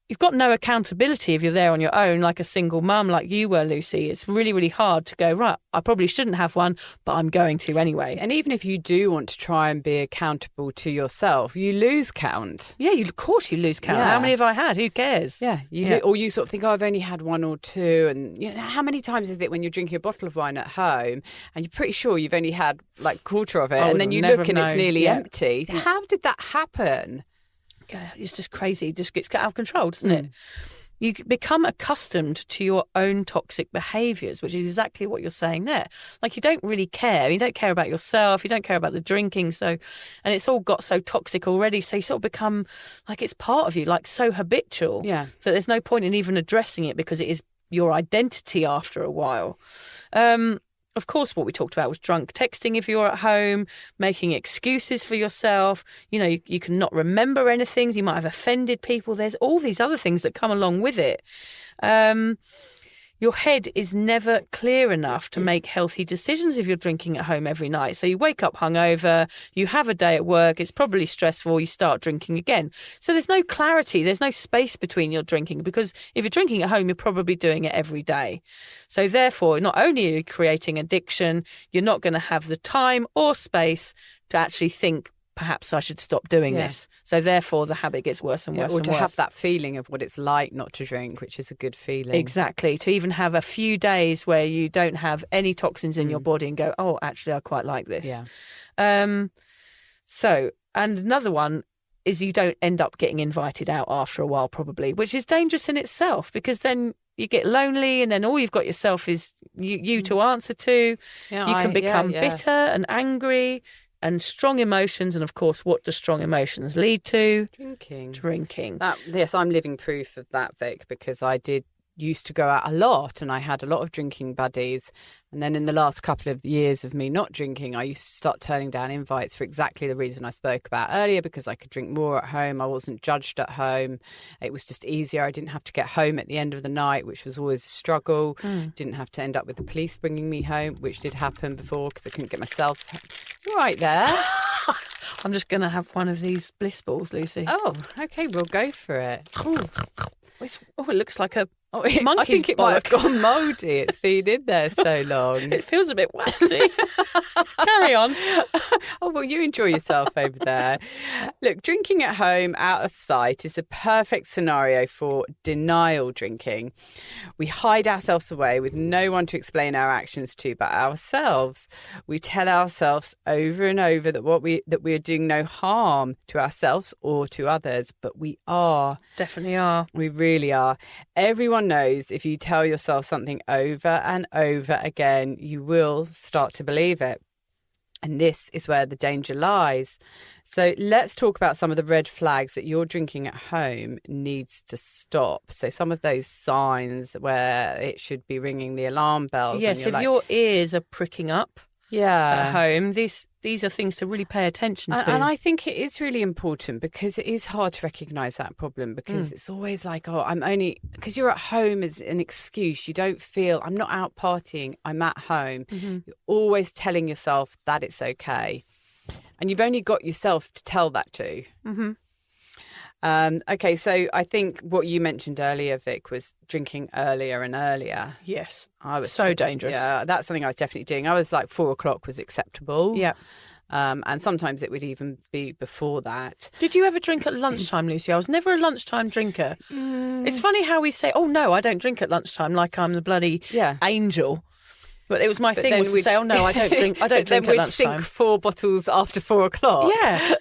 You've got no accountability if you're there on your own, like a single mum, like you were, Lucy. It's really, really hard to go, right, I probably shouldn't have one, but I'm going to anyway. And even if you do want to try and be accountable to yourself, you lose count. Yeah, of course you lose count. Yeah. How many have I had? Who cares? Yeah. Or you sort of think, I've only had one or two. And how many times is it when you're drinking a bottle of wine at home and you're pretty sure you've only had like a quarter of it, and then you look and it's nearly empty? Yeah. How did that happen? It's just crazy. It just gets out of control, doesn't it? You become accustomed to your own toxic behaviours, which is exactly what you're saying there. Like, you don't really care. You don't care about yourself. You don't care about the drinking. And it's all got so toxic already. So you sort of become like it's part of you, like so habitual that there's no point in even addressing it, because it is your identity after a while. Of course, what we talked about was drunk texting if you're at home, making excuses for yourself. You can not remember anything. You might have offended people. There's all these other things that come along with it. Your head is never clear enough to make healthy decisions if you're drinking at home every night. So you wake up hungover, you have a day at work, it's probably stressful, you start drinking again. So there's no clarity, there's no space between your drinking, because if you're drinking at home, you're probably doing it every day. So therefore, not only are you creating addiction, you're not going to have the time or space to actually think, perhaps I should stop doing this. So therefore, the habit gets worse and worse and worse. Or to have that feeling of what it's like not to drink, which is a good feeling. Exactly. To even have a few days where you don't have any toxins in your body and go, oh, actually, I quite like this. Yeah. And another one is you don't end up getting invited out after a while, probably, which is dangerous in itself, because then you get lonely, and then all you've got yourself is you to answer to. Yeah, you can become bitter and angry. And strong emotions, and of course, what do strong emotions lead to? Drinking. Yes, I'm living proof of that, Vic, because I used to go out a lot, and I had a lot of drinking buddies. And then in the last couple of years of me not drinking, I used to start turning down invites for exactly the reason I spoke about earlier, because I could drink more at home. I wasn't judged at home. It was just easier. I didn't have to get home at the end of the night, which was always a struggle. Didn't have to end up with the police bringing me home, which did happen before because I couldn't get myself right there. I'm just going to have one of these bliss balls, Lucy. Oh, okay. We'll go for it. It looks like a Oh, I monkey's think it might have bollock. gone mouldy. It's been in there so long. It feels a bit waxy. Carry on. Oh, well, you enjoy yourself over there. Look, drinking at home out of sight is a perfect scenario for denial drinking. We hide ourselves away with no one to explain our actions to but ourselves. We tell ourselves over and over that we are doing no harm to ourselves or to others, but we are. Definitely are. We really are. Everyone knows if you tell yourself something over and over again, you will start to believe it. And this is where the danger lies. So let's talk about some of the red flags that your drinking at home needs to stop. So some of those signs where it should be ringing the alarm bells. Yes, if your ears are pricking up at home, these are things to really pay attention to. And I think it is really important because it is hard to recognise that problem because it's always like, because you're at home as an excuse. You don't feel, I'm not out partying, I'm at home. Mm-hmm. You're always telling yourself that it's okay. And you've only got yourself to tell that to. Mm-hmm. Okay, so I think what you mentioned earlier, Vic, was drinking earlier and earlier. Yes, I was so dangerous. Yeah, that's something I was definitely doing. I was like 4 o'clock was acceptable. Yeah. And sometimes it would even be before that. Did you ever drink at lunchtime, Lucy? I was never a lunchtime drinker. It's funny how we say, oh, no, I don't drink at lunchtime, like I'm the bloody angel. But it was my thing was to say, oh, no, I don't drink at lunchtime. Then we'd sink 4 bottles after 4 o'clock. Yeah.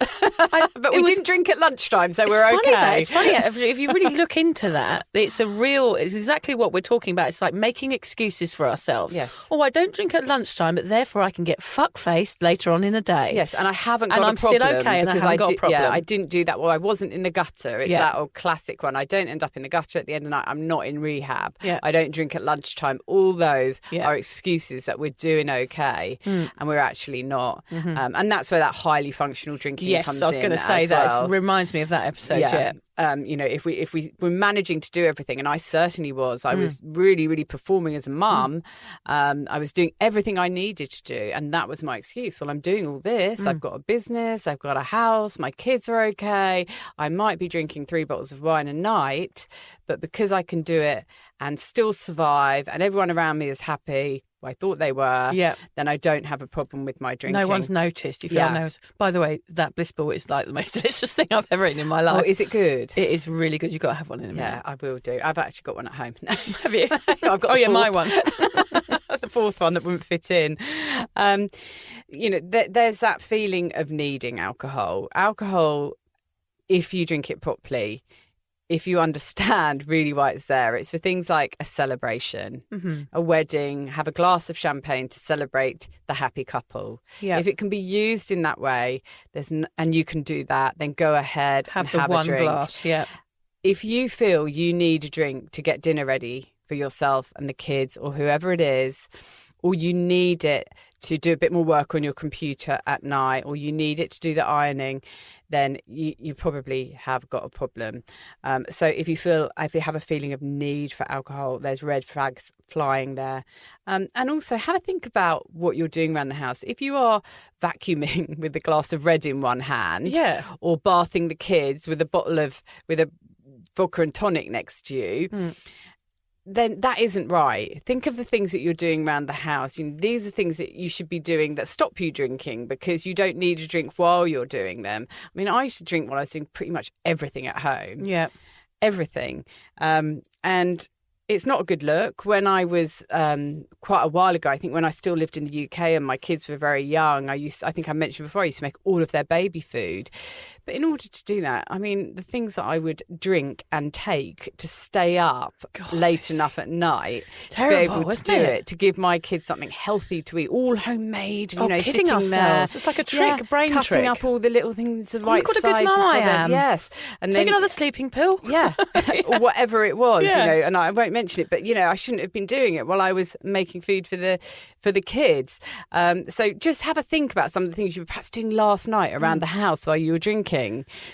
But we didn't drink at lunchtime, so we're okay. It's funny. If you really look into that, it's exactly what we're talking about. It's like making excuses for ourselves. Yes. Oh, I don't drink at lunchtime, but therefore I can get fuck-faced later on in the day. Yes, and I haven't got and a I'm problem. still okay and I haven't got a problem. Yeah, I didn't do that. Well, I wasn't in the gutter. It's that old classic one. I don't end up in the gutter at the end of the night. I'm not in rehab. Yeah. I don't drink at lunchtime. All those are excuses that we're doing okay and we're actually not. Mm-hmm. And that's where that highly functional drinking comes in. Yes, I was going to say that. Well. It reminds me of that episode, If we were managing to do everything, and I certainly was, I was really, really performing as a mum. I was doing everything I needed to do, and that was my excuse. Well, I'm doing all this. I've got a business. I've got a house. My kids are okay. I might be drinking 3 bottles of wine a night, but because I can do it and still survive, and everyone around me is happy. I thought they were. Yeah. Then I don't have a problem with my drinking. No one's noticed. You feel no. By the way, that bliss ball is like the most delicious thing I've ever eaten in my life. Oh, is it good? It is really good. You've got to have one in a minute. Yeah, I will do. I've actually got one at home. Have you? I've got my one. The 4th one that wouldn't fit in. There's that feeling of needing alcohol. Alcohol, if you drink it properly, if you understand really why it's there, it's for things like a celebration, a wedding, have a glass of champagne to celebrate the happy couple. Yeah. If it can be used in that way, and you can do that, then go ahead and have one a drink. Glass. Yeah. If you feel you need a drink to get dinner ready for yourself and the kids or whoever it is, or you need it to do a bit more work on your computer at night, or you need it to do the ironing, then you probably have got a problem. So if you have a feeling of need for alcohol, there's red flags flying there. And also have a think about what you're doing around the house. If you are vacuuming with a glass of red in one hand, or bathing the kids with a vodka and tonic next to you, then that isn't right. Think of the things that you're doing around the house. These are things that you should be doing that stop you drinking, because you don't need to drink while you're doing them. I mean, I used to drink while I was doing pretty much everything at home. Yeah. Everything. And it's not a good look. When I was quite a while ago, I think when I still lived in the UK and my kids were very young, I think I mentioned before, I used to make all of their baby food. But in order to do that, I mean, the things that I would drink and take to stay up late enough at night to be able to do it, to give my kids something healthy to eat, all homemade, kidding sitting ourselves. there. It's like a trick, a brain cutting trick. Up all the little things, the right look what a sizes good mum I for them. am. Yes. And Take another sleeping pill. Yeah. Or whatever it was, and I won't mention it, but, I shouldn't have been doing it while I was making food for the kids. So just have a think about some of the things you were perhaps doing last night around the house while you were drinking.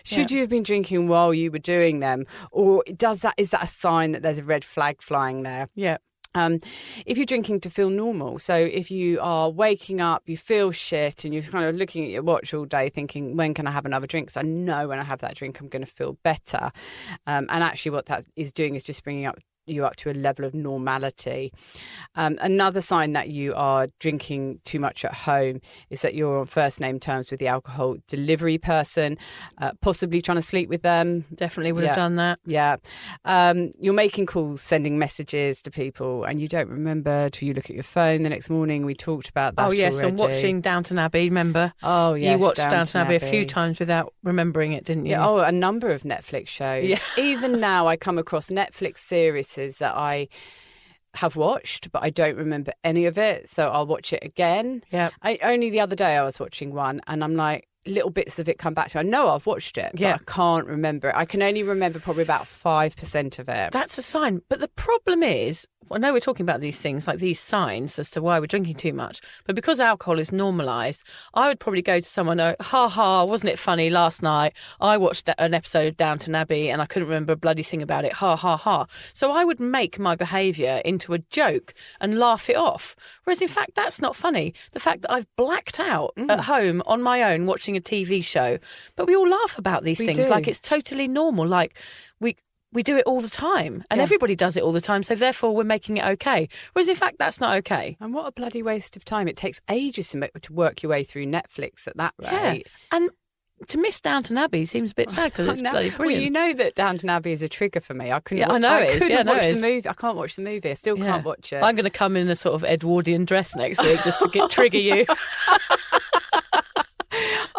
Should you have been drinking while you were doing them? Or is that a sign that there's a red flag flying there? Yeah. If you're drinking to feel normal, so if you are waking up, you feel shit and you're kind of looking at your watch all day thinking, when can I have another drink? So I know when I have that drink, I'm going to feel better. And actually what that is doing is just bringing up you up to a level of normality. Another sign that you are drinking too much at home is that you're on first name terms with the alcohol delivery person, possibly trying to sleep with them. Definitely would have done that. Yeah. You're making calls, sending messages to people, and you don't remember till you look at your phone the next morning. We talked about that. Oh, yes, already. and watching Downton Abbey, remember? Oh, yes. You watched Downton Abbey a few times without remembering it, didn't you? Yeah, a number of Netflix shows. Yeah. Even now, I come across Netflix series that I have watched, but I don't remember any of it, so I'll watch it again. Yeah. Only the other day I was watching one, and I'm like, little bits of it come back to me. I know I've watched it, but I can't remember it. I can only remember probably about 5% of it. That's a sign. But the problem is, I know we're talking about these things, like these signs as to why we're drinking too much, but because alcohol is normalised, I would probably go to someone, wasn't it funny last night? I watched an episode of Downton Abbey and I couldn't remember a bloody thing about it. Ha, ha, ha. So I would make my behaviour into a joke and laugh it off. Whereas in fact, that's not funny. The fact that I've blacked out at home on my own watching a TV show, but we all laugh about these things like it's totally normal. Like we do it all the time and everybody does it all the time. So therefore we're making it okay. Whereas in fact, that's not okay. And what a bloody waste of time. It takes ages to work your way through Netflix at that rate. Yeah. And to miss Downton Abbey seems a bit sad because it's bloody brilliant. Well, you know that Downton Abbey is a trigger for me. I couldn't. Yeah, I know it is. Yeah, watch the movie. I can't watch the movie. I still can't watch it. I'm going to come in a sort of Edwardian dress next week just to trigger you.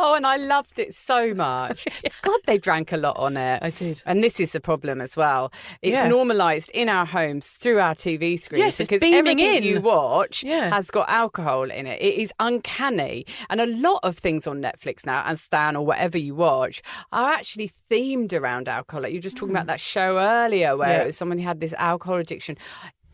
Oh, and I loved it so much. God, they drank a lot on it. I did. And this is the problem as well. It's normalised in our homes through our TV screens. Yes, it's because beaming everything in. you watch has got alcohol in it. It is uncanny. And a lot of things on Netflix now and Stan or whatever you watch are actually themed around alcohol. Like you were just talking about that show earlier where it was someone who had this alcohol addiction.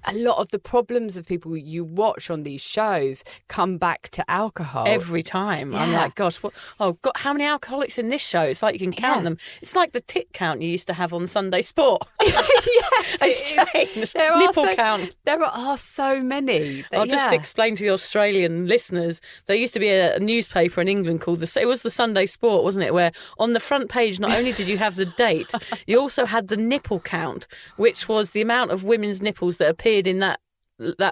A lot of the problems of people you watch on these shows come back to alcohol. Every time. I'm like, gosh, God, how many alcoholics in this show? It's like you can count them. It's like the tit count you used to have on Sunday Sport. It's changed. Nipple count. There are so many. I'll just explain to the Australian listeners, there used to be a newspaper in England called it was the Sunday Sport, wasn't it? Where on the front page, not only did you have the date, you also had the nipple count, which was the amount of women's nipples that appeared in that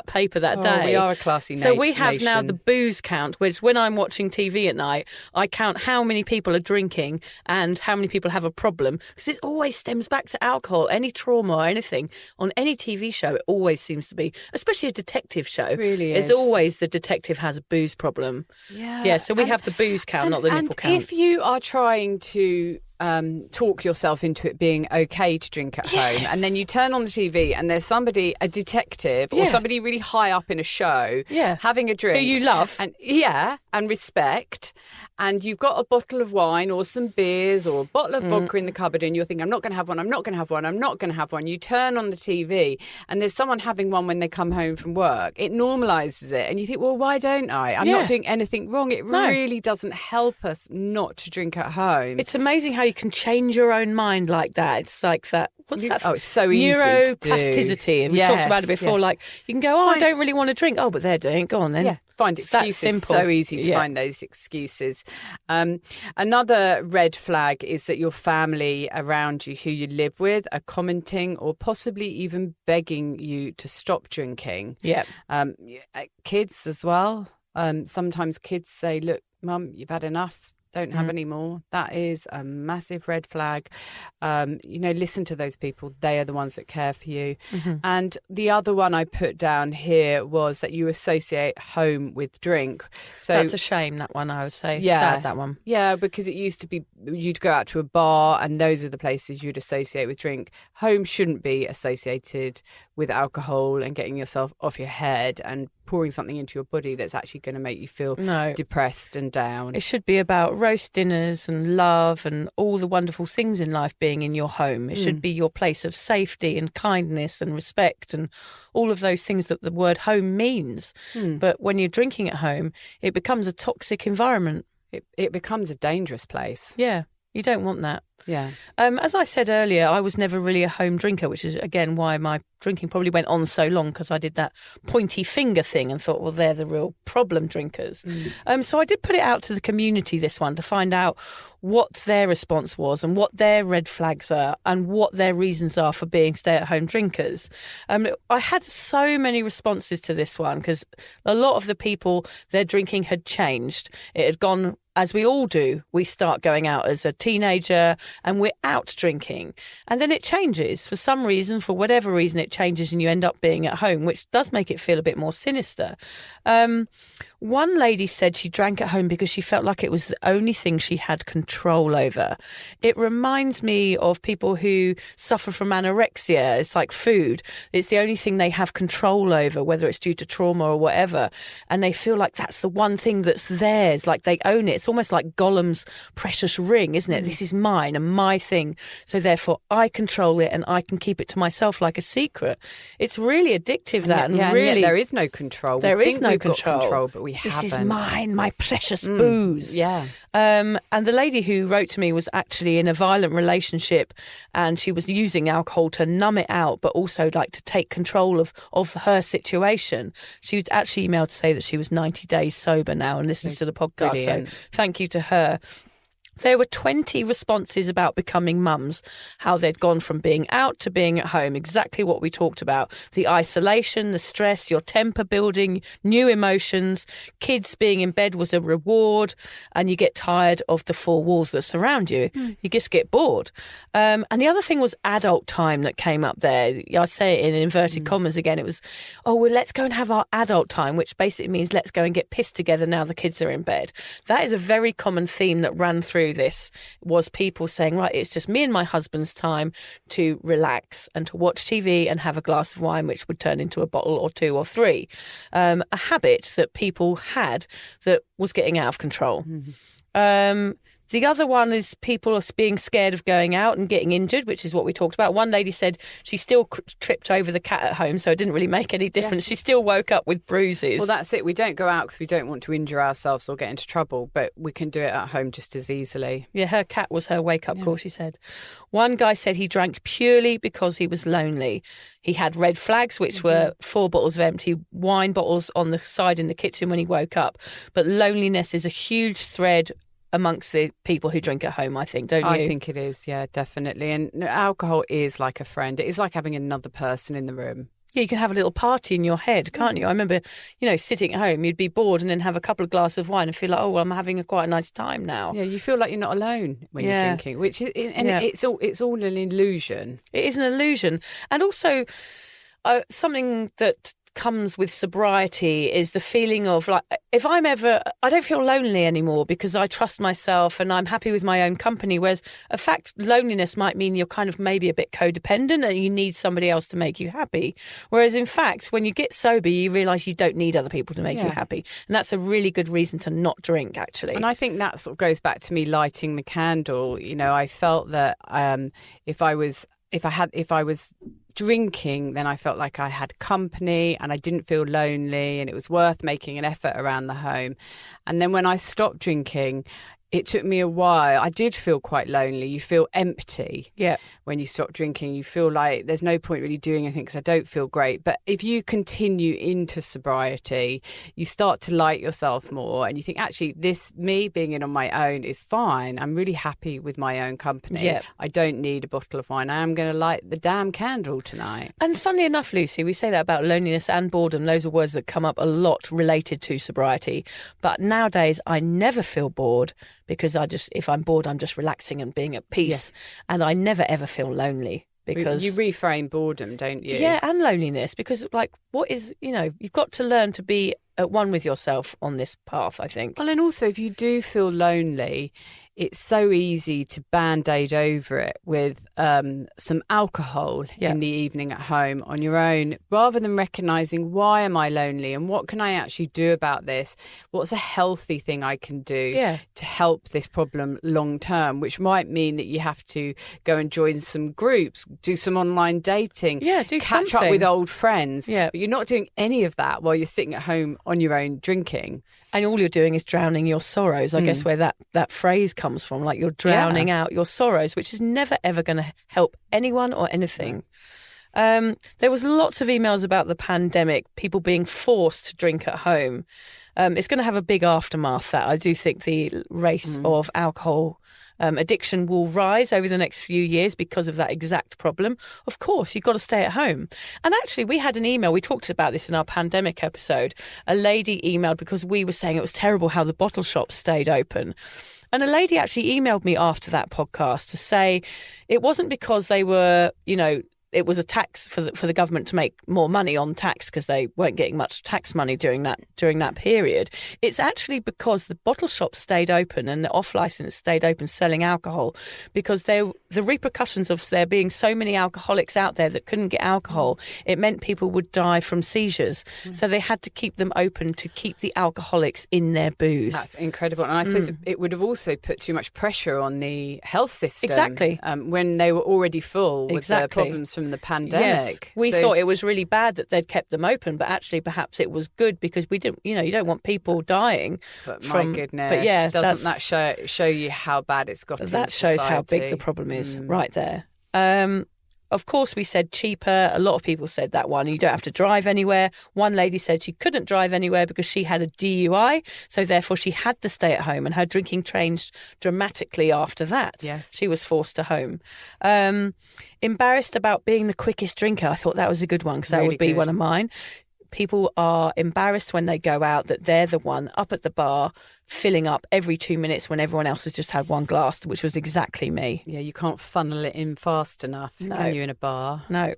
paper that day. We are a classy So we have now the booze count, which when I'm watching TV at night, I count how many people are drinking and how many people have a problem, because it always stems back to alcohol. Any trauma or anything on any TV show, it always seems to be, especially a detective show. It really is. It's always the detective has a booze problem. Yeah, so we have the booze count, not the nipple count. And if you are trying to talk yourself into it being okay to drink at home, and then you turn on the TV and there's somebody, a detective or somebody really high up in a show having a drink who you love and respect, and you've got a bottle of wine or some beers or a bottle of vodka in the cupboard, and you're thinking, I'm not going to have one, I'm not going to have one, I'm not going to have one. You turn on the TV and there's someone having one when they come home from work. It normalises it and you think, well, why don't I? I'm not doing anything wrong. It really doesn't help us not to drink at home. It's amazing how you can change your own mind like that. It's like that. What's that? Oh, it's so easy to do. Neuroplasticity. And we talked about it before. Like you can go, I don't really want to drink. Oh, but they're doing it. Go on then. Yeah. Find excuses. It's so easy to find those excuses. Another red flag is that your family around you, who you live with, are commenting or possibly even begging you to stop drinking. Yeah. Kids as well. Sometimes kids say, look, Mum, you've had enough. Don't have any more. That is a massive red flag. Listen to those people. They are the ones that care for you. Mm-hmm. And the other one I put down here was that you associate home with drink. So that's a shame, that one, I would say. Sad, that one. Yeah, because it used to be you'd go out to a bar and those are the places you'd associate with drink. Home shouldn't be associated with alcohol and getting yourself off your head and pouring something into your body that's actually going to make you feel depressed and down. It should be about roast dinners and love and all the wonderful things in life being in your home. It should be your place of safety and kindness and respect and all of those things that the word home means. But when you're drinking at home, it becomes a toxic environment. It becomes a dangerous place. Yeah. You don't want that. Yeah. As I said earlier, I was never really a home drinker, which is, again, why my drinking probably went on so long, because I did that pointy finger thing and thought, well, they're the real problem drinkers. So I did put it out to the community, this one, to find out what their response was and what their red flags are and what their reasons are for being stay-at-home drinkers. I had so many responses to this one because a lot of the people, their drinking had changed. It had gone, as we all do, we start going out as a teenager and we're out drinking. And then it changes. For some reason, for whatever reason, it changes and you end up being at home, which does make it feel a bit more sinister. One lady said she drank at home because she felt like it was the only thing she had control over. It reminds me of people who suffer from anorexia. It's like food. It's the only thing they have control over, whether it's due to trauma or whatever. And they feel like that's the one thing that's theirs, like they own it. It's almost like Gollum's precious ring, isn't it? This is mine and my thing. So therefore I control it and I can keep it to myself like a secret. It's really addictive, that. And and really, yet there is no control. There we is think no we've control. Got control, but we haven't. This is mine, my precious booze. Yeah. And the lady who wrote to me was actually in a violent relationship and she was using alcohol to numb it out, but also like to take control of her situation. She actually emailed to say that she was 90 days sober now and listens to the podcast. Brilliant. So thank you to her. There were 20 responses about becoming mums, how they'd gone from being out to being at home, exactly what we talked about. The isolation, the stress, your temper building, new emotions, kids being in bed was a reward, and you get tired of the four walls that surround you. You just get bored. And the other thing was adult time that came up there. I say it in inverted commas again. It was, oh, well, let's go and have our adult time, which basically means let's go and get pissed together now the kids are in bed. That is a very common theme that ran through this, was people saying, right, it's just me and my husband's time to relax and to watch TV and have a glass of wine, which would turn into a bottle or two or three. A habit that people had that was getting out of control. The other one is people are being scared of going out and getting injured, which is what we talked about. One lady said she still tripped over the cat at home, so it didn't really make any difference. She still woke up with bruises. Well, that's it. We don't go out because we don't want to injure ourselves or get into trouble, but we can do it at home just as easily. Yeah, her cat was her wake-up call, she said. One guy said he drank purely because he was lonely. He had red flags, which were 4 bottles of empty wine bottles on the side in the kitchen when he woke up. But loneliness is a huge thread amongst the people who drink at home, I think, don't you? I think it is, yeah, definitely. And alcohol is like a friend. It is like having another person in the room. Yeah, you can have a little party in your head, can't you? I remember, sitting at home, you'd be bored and then have a couple of glasses of wine and feel like, oh, well, I'm having quite a nice time now. Yeah, you feel like you're not alone when you're drinking, which is, it's all an illusion. It is an illusion. And also, something that comes with sobriety is the feeling of like, I don't feel lonely anymore because I trust myself and I'm happy with my own company. Whereas in fact, loneliness might mean you're kind of maybe a bit codependent and you need somebody else to make you happy. Whereas in fact, when you get sober, you realise you don't need other people to make you happy. And that's a really good reason to not drink, actually. And I think that sort of goes back to me lighting the candle. I felt that if I was drinking, then I felt like I had company and I didn't feel lonely and it was worth making an effort around the home. And then when I stopped drinking, it took me a while. I did feel quite lonely. You feel empty when you stop drinking. You feel like there's no point really doing anything because I don't feel great. But if you continue into sobriety, you start to like yourself more and you think, actually, me being in on my own is fine. I'm really happy with my own company. Yeah. I don't need a bottle of wine. I am going to light the damn candle tonight. And funnily enough, Lucy, we say that about loneliness and boredom. Those are words that come up a lot related to sobriety. But nowadays, I never feel bored, because if I'm bored, I'm just relaxing and being at peace. Yeah. And I never, ever feel lonely. Because you reframe boredom, don't you? Yeah, and loneliness. Because, you've got to learn to be at one with yourself on this path, I think. Well, and also, if you do feel lonely, it's so easy to band-aid over it with some alcohol in the evening at home on your own, rather than recognising, why am I lonely and what can I actually do about this? What's a healthy thing I can do to help this problem long term, which might mean that you have to go and join some groups, do some online dating, catch up with old friends. Yeah. But you're not doing any of that while you're sitting at home on your own drinking. And all you're doing is drowning your sorrows. I guess where that phrase comes from, like you're drowning out your sorrows, which is never, ever going to help anyone or anything. There was lots of emails about the pandemic, people being forced to drink at home. It's going to have a big aftermath, that. I do think the race of alcohol addiction will rise over the next few years because of that exact problem. Of course, you've got to stay at home. And actually, we had an email. We talked about this in our pandemic episode. A lady emailed because we were saying it was terrible how the bottle shops stayed open. And a lady actually emailed me after that podcast to say it wasn't because they were, it was a tax for the government to make more money on tax because they weren't getting much tax money during that period. It's actually because the bottle shops stayed open and the off-licence stayed open selling alcohol, because the repercussions of there being so many alcoholics out there that couldn't get alcohol, it meant people would die from seizures. So they had to keep them open to keep the alcoholics in their booze. That's incredible. And I suppose it would have also put too much pressure on the health system. Exactly. When they were already full with the problems from the pandemic. Yes. We thought it was really bad that they'd kept them open, but actually perhaps it was good because we didn't, you don't want people dying. But from, my goodness, but yeah, doesn't that show you how bad it's got? That shows how big the problem is right there. Of course, we said cheaper. A lot of people said that one. You don't have to drive anywhere. One lady said she couldn't drive anywhere because she had a DUI, so therefore she had to stay at home, and her drinking changed dramatically after that. Yes. She was forced to home. Embarrassed about being the quickest drinker. I thought that was a good one because that would be one of mine. People are embarrassed when they go out that they're the one up at the bar filling up every 2 minutes when everyone else has just had one glass, which was exactly me. Yeah, you can't funnel it in fast enough, can you, in a bar? No.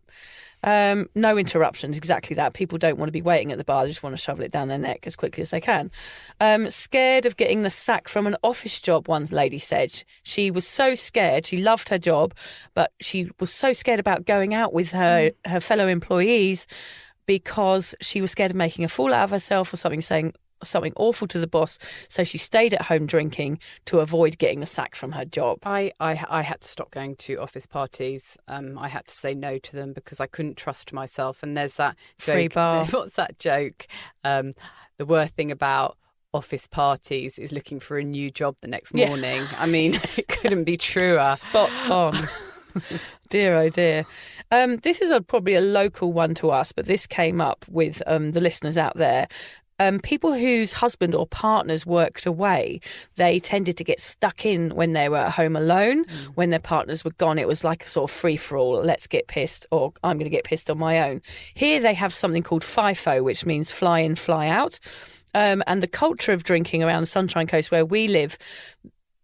No interruptions, exactly that. People don't want to be waiting at the bar. They just want to shovel it down their neck as quickly as they can. Scared of getting the sack from an office job, one lady said. She was so scared. She loved her job, but she was so scared about going out with her fellow employees because she was scared of making a fool out of herself or saying something awful to the boss. So she stayed at home drinking to avoid getting the sack from her job. I had to stop going to office parties. I had to say no to them because I couldn't trust myself. And there's that free joke, bar. What's that joke? The worst thing about office parties is looking for a new job the next morning. I mean, it couldn't be truer. Spot on. Dear, oh dear. This is probably a local one to us, but this came up with the listeners out there. People whose husband or partners worked away, they tended to get stuck in when they were at home alone. When their partners were gone, it was like a sort of free-for-all. Let's get pissed, or I'm going to get pissed on my own. Here they have something called FIFO, which means fly in, fly out. And the culture of drinking around the Sunshine Coast where we live,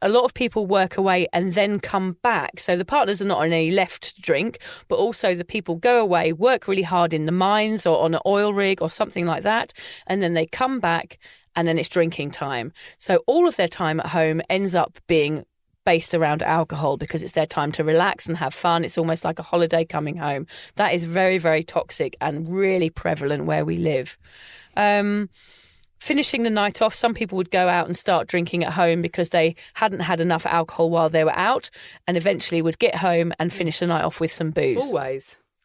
a lot of people work away and then come back. So the partners are not only left to drink, but also the people go away, work really hard in the mines or on an oil rig or something like that. And then they come back and then it's drinking time. So all of their time at home ends up being based around alcohol because it's their time to relax and have fun. It's almost like a holiday coming home. That is very, very toxic and really prevalent where we live. Finishing the night off, some people would go out and start drinking at home because they hadn't had enough alcohol while they were out, and eventually would get home and finish the night off with some booze.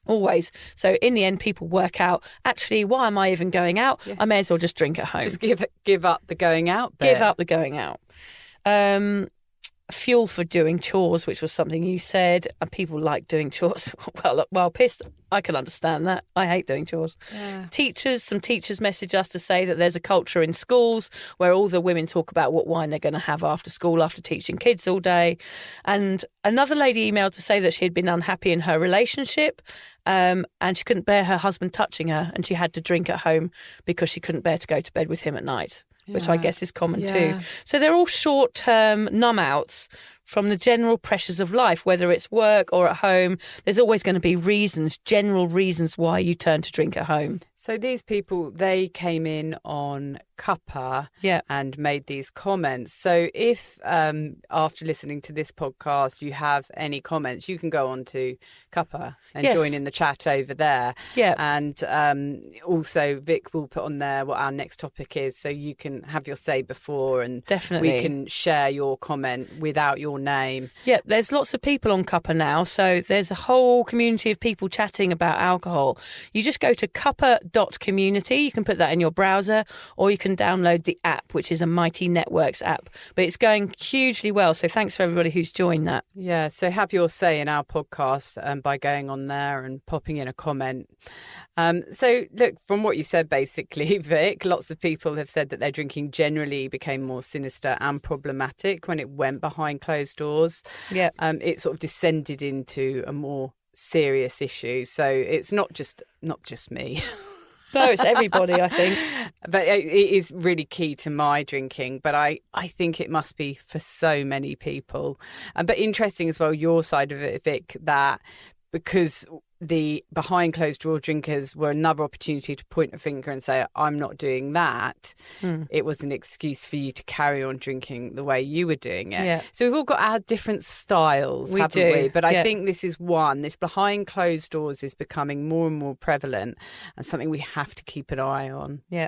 Always. So in the end, people work out, actually, why am I even going out? I may as well just drink at home. Just give up the going out bit. Give up the going out. Fuel for doing chores, which was something you said. And people like doing chores. Well, pissed. I can understand that. I hate doing chores. Yeah. Some teachers message us to say that there's a culture in schools where all the women talk about what wine they're going to have after school, after teaching kids all day. And another lady emailed to say that she had been unhappy in her relationship and she couldn't bear her husband touching her, and she had to drink at home because she couldn't bear to go to bed with him at night, which I guess is common too. So they're all short-term numb-outs from the general pressures of life, whether it's work or at home. There's always going to be general reasons why you turn to drink at home. So these people, they came in on Cuppa and made these comments. So if after listening to this podcast you have any comments, you can go on to Cuppa and join in the chat over there. Yeah. And also Vic will put on there what our next topic is, so you can have your say before, and definitely we can share your comment without your name. Yeah, there's lots of people on Cuppa now, so there's a whole community of people chatting about alcohol. You just go to cuppa.com Community. You can put that in your browser, or you can download the app, which is a Mighty Networks app. But it's going hugely well. So thanks for everybody who's joined that. Yeah, so have your say in our podcast by going on there and popping in a comment. So look, from what you said, basically, Vic, lots of people have said that their drinking generally became more sinister and problematic when it went behind closed doors. Yeah. It sort of descended into a more serious issue. So it's not just me. No, it's everybody, I think. But it is really key to my drinking. But I think it must be for so many people. But interesting as well, your side of it, Vic, that because the behind closed door drinkers were another opportunity to point a finger and say, I'm not doing that. It was an excuse for you to carry on drinking the way you were doing it. Yeah. So we've all got our different styles, haven't we? But I think this is one. This behind closed doors is becoming more and more prevalent and something we have to keep an eye on. Yeah.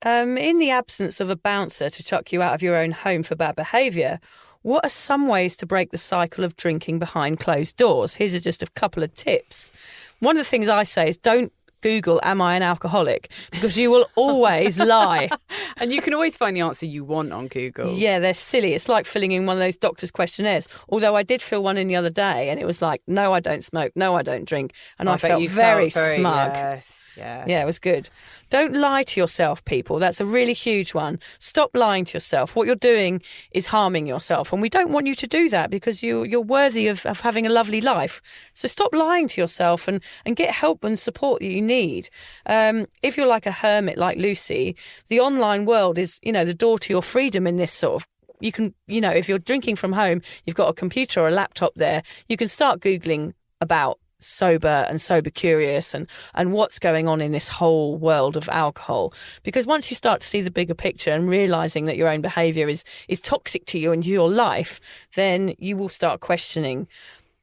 In the absence of a bouncer to chuck you out of your own home for bad behaviour, what are some ways to break the cycle of drinking behind closed doors? Here's just a couple of tips. One of the things I say is don't Google, am I an alcoholic? Because you will always lie. And you can always find the answer you want on Google. Yeah, they're silly. It's like filling in one of those doctor's questionnaires. Although I did fill one in the other day and it was like, no, I don't smoke. No, I don't drink. And I felt very smug. Yes. Yeah, it was good. Don't lie to yourself, people. That's a really huge one. Stop lying to yourself. What you're doing is harming yourself. And we don't want you to do that because you're worthy of having a lovely life. So stop lying to yourself and get help and support that you need. If you're like a hermit like Lucy, the online world is, the door to your freedom in this sort of. You can, if you're drinking from home, you've got a computer or a laptop there, you can start Googling about sober and sober curious and what's going on in this whole world of alcohol. Because once you start to see the bigger picture and realising that your own behaviour is toxic to you and your life, then you will start questioning.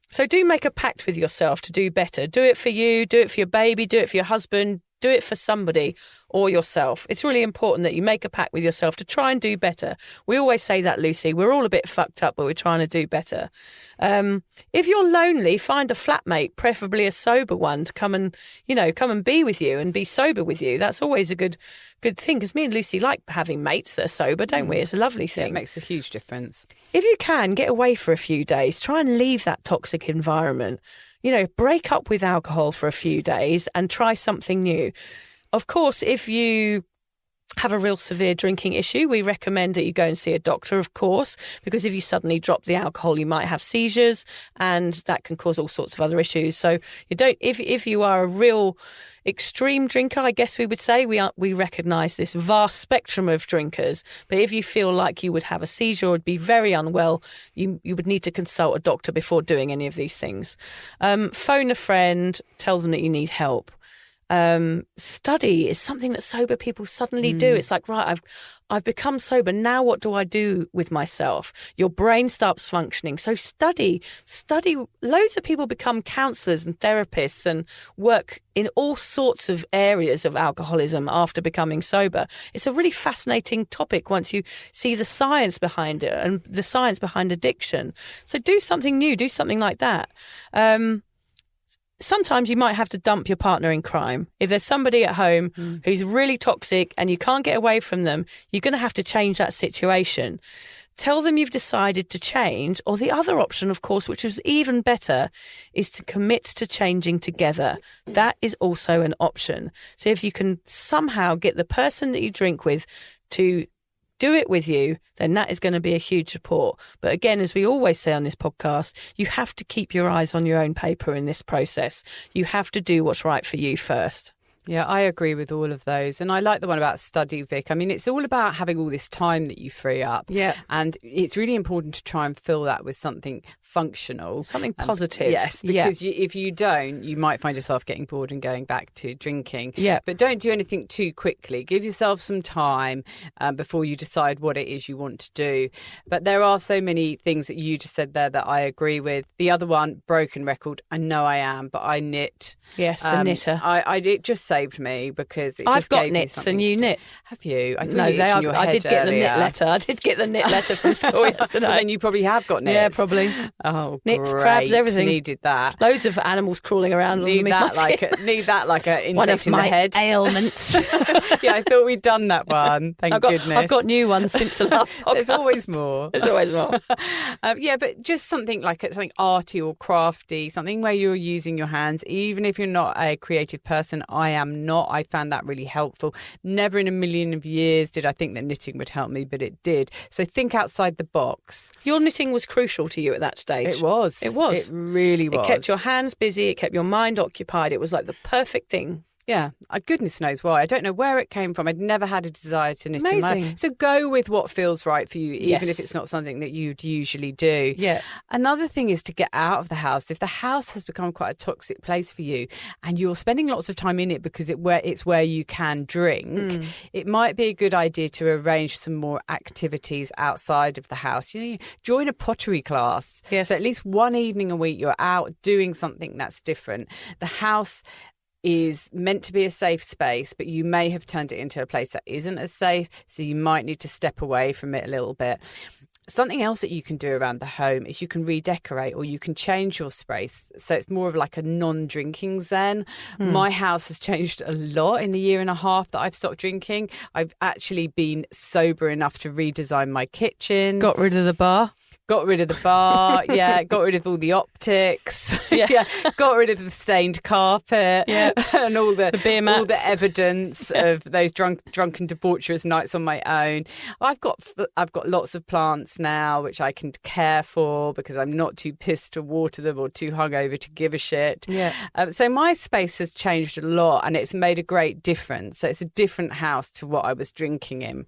So do make a pact with yourself to do better. Do it for you, do it for your baby, do it for your husband, do it for somebody or yourself. It's really important that you make a pact with yourself to try and do better. We always say that, Lucy. We're all a bit fucked up, but we're trying to do better. If you're lonely, find a flatmate, preferably a sober one, to come and be with you and be sober with you. That's always a good thing, because me and Lucy like having mates that are sober, don't we? It's a lovely thing. It makes a huge difference. If you can, get away for a few days. Try and leave that toxic environment. Break up with alcohol for a few days and try something new. Of course, if you have a real severe drinking issue, we recommend that you go and see a doctor, of course, because if you suddenly drop the alcohol, you might have seizures and that can cause all sorts of other issues. So if you are a real extreme drinker, I guess we would say, we recognise this vast spectrum of drinkers. But if you feel like you would have a seizure or would be very unwell, you would need to consult a doctor before doing any of these things. Phone a friend, tell them that you need help. Study is something that sober people suddenly do. It's like, right, I've become sober. Now what do I do with myself? Your brain stops functioning. So study. Loads of people become counsellors and therapists and work in all sorts of areas of alcoholism after becoming sober. It's a really fascinating topic once you see the science behind it and the science behind addiction. So do something new, do something like that. Sometimes you might have to dump your partner in crime. If there's somebody at home who's really toxic and you can't get away from them, you're going to have to change that situation. Tell them you've decided to change, or the other option, of course, which is even better, is to commit to changing together. That is also an option. So if you can somehow get the person that you drink with to do it with you, then that is going to be a huge support. But again, as we always say on this podcast, you have to keep your eyes on your own paper in this process. You have to do what's right for you first. Yeah, I agree with all of those. And I like the one about study, Vic. I mean, it's all about having all this time that you free up. Yeah. And it's really important to try and fill that with something functional. Something positive. Yes, because if you don't, you might find yourself getting bored and going back to drinking. Yeah. But don't do anything too quickly. Give yourself some time before you decide what it is you want to do. But there are so many things that you just said there that I agree with. The other one, broken record. I know I am, but I knit. Yes, the knitter. I just say saved me because it I've just got gave me knits something and you to do. knit. Have you? I thought No, you they itched are. in your I head did get the knit earlier. letter. I did get the knit letter from school yesterday. Well, then you probably have got knits. Yeah, probably. Oh, Knits, great. crabs, everything. Needed that. Loads of animals crawling around. Need underneath that my like skin. need that like a One insect of in the my head. ailments. Yeah, I thought we'd done that one. Thank goodness. I've got new ones since the last podcast. There's always more. There's always more. Yeah, but just something like something arty or crafty, something where you're using your hands, even if you're not a creative person. I am not. I found that really helpful. Never in a million of years did I think that knitting would help me, but it did. So think outside the box. Your knitting was crucial to you at that stage. It was. It was. It really was. It kept your hands busy. It kept your mind occupied. It was like the perfect thing. Yeah, goodness knows why. I don't know where it came from. I'd never had a desire to knit in my Amazing. life. So go with what feels right for you, even Yes. if it's not something that you'd usually do. Yeah. Another thing is to get out of the house. If the house has become quite a toxic place for you and you're spending lots of time in it because it's where you can drink, it might be a good idea to arrange some more activities outside of the house. You know, join a pottery class. Yes. So at least one evening a week you're out doing something that's different. The house is meant to be a safe space, but you may have turned it into a place that isn't as safe, so you might need to step away from it a little bit. Something else that you can do around the home is you can redecorate or you can change your space. So it's more of like a non-drinking zen. My house has changed a lot in the year and a half that I've stopped drinking. I've actually been sober enough to redesign my kitchen. Got rid of the bar. Got rid of the bar, yeah. Got rid of all the optics, yeah. Got rid of the stained carpet, Yeah. and all the beer mats. all the evidence of those drunken debaucherous nights on my own. I've got lots of plants now which I can care for because I'm not too pissed to water them or too hungover to give a shit. Yeah. So my space has changed a lot, and it's made a great difference. So it's a different house to what I was drinking in.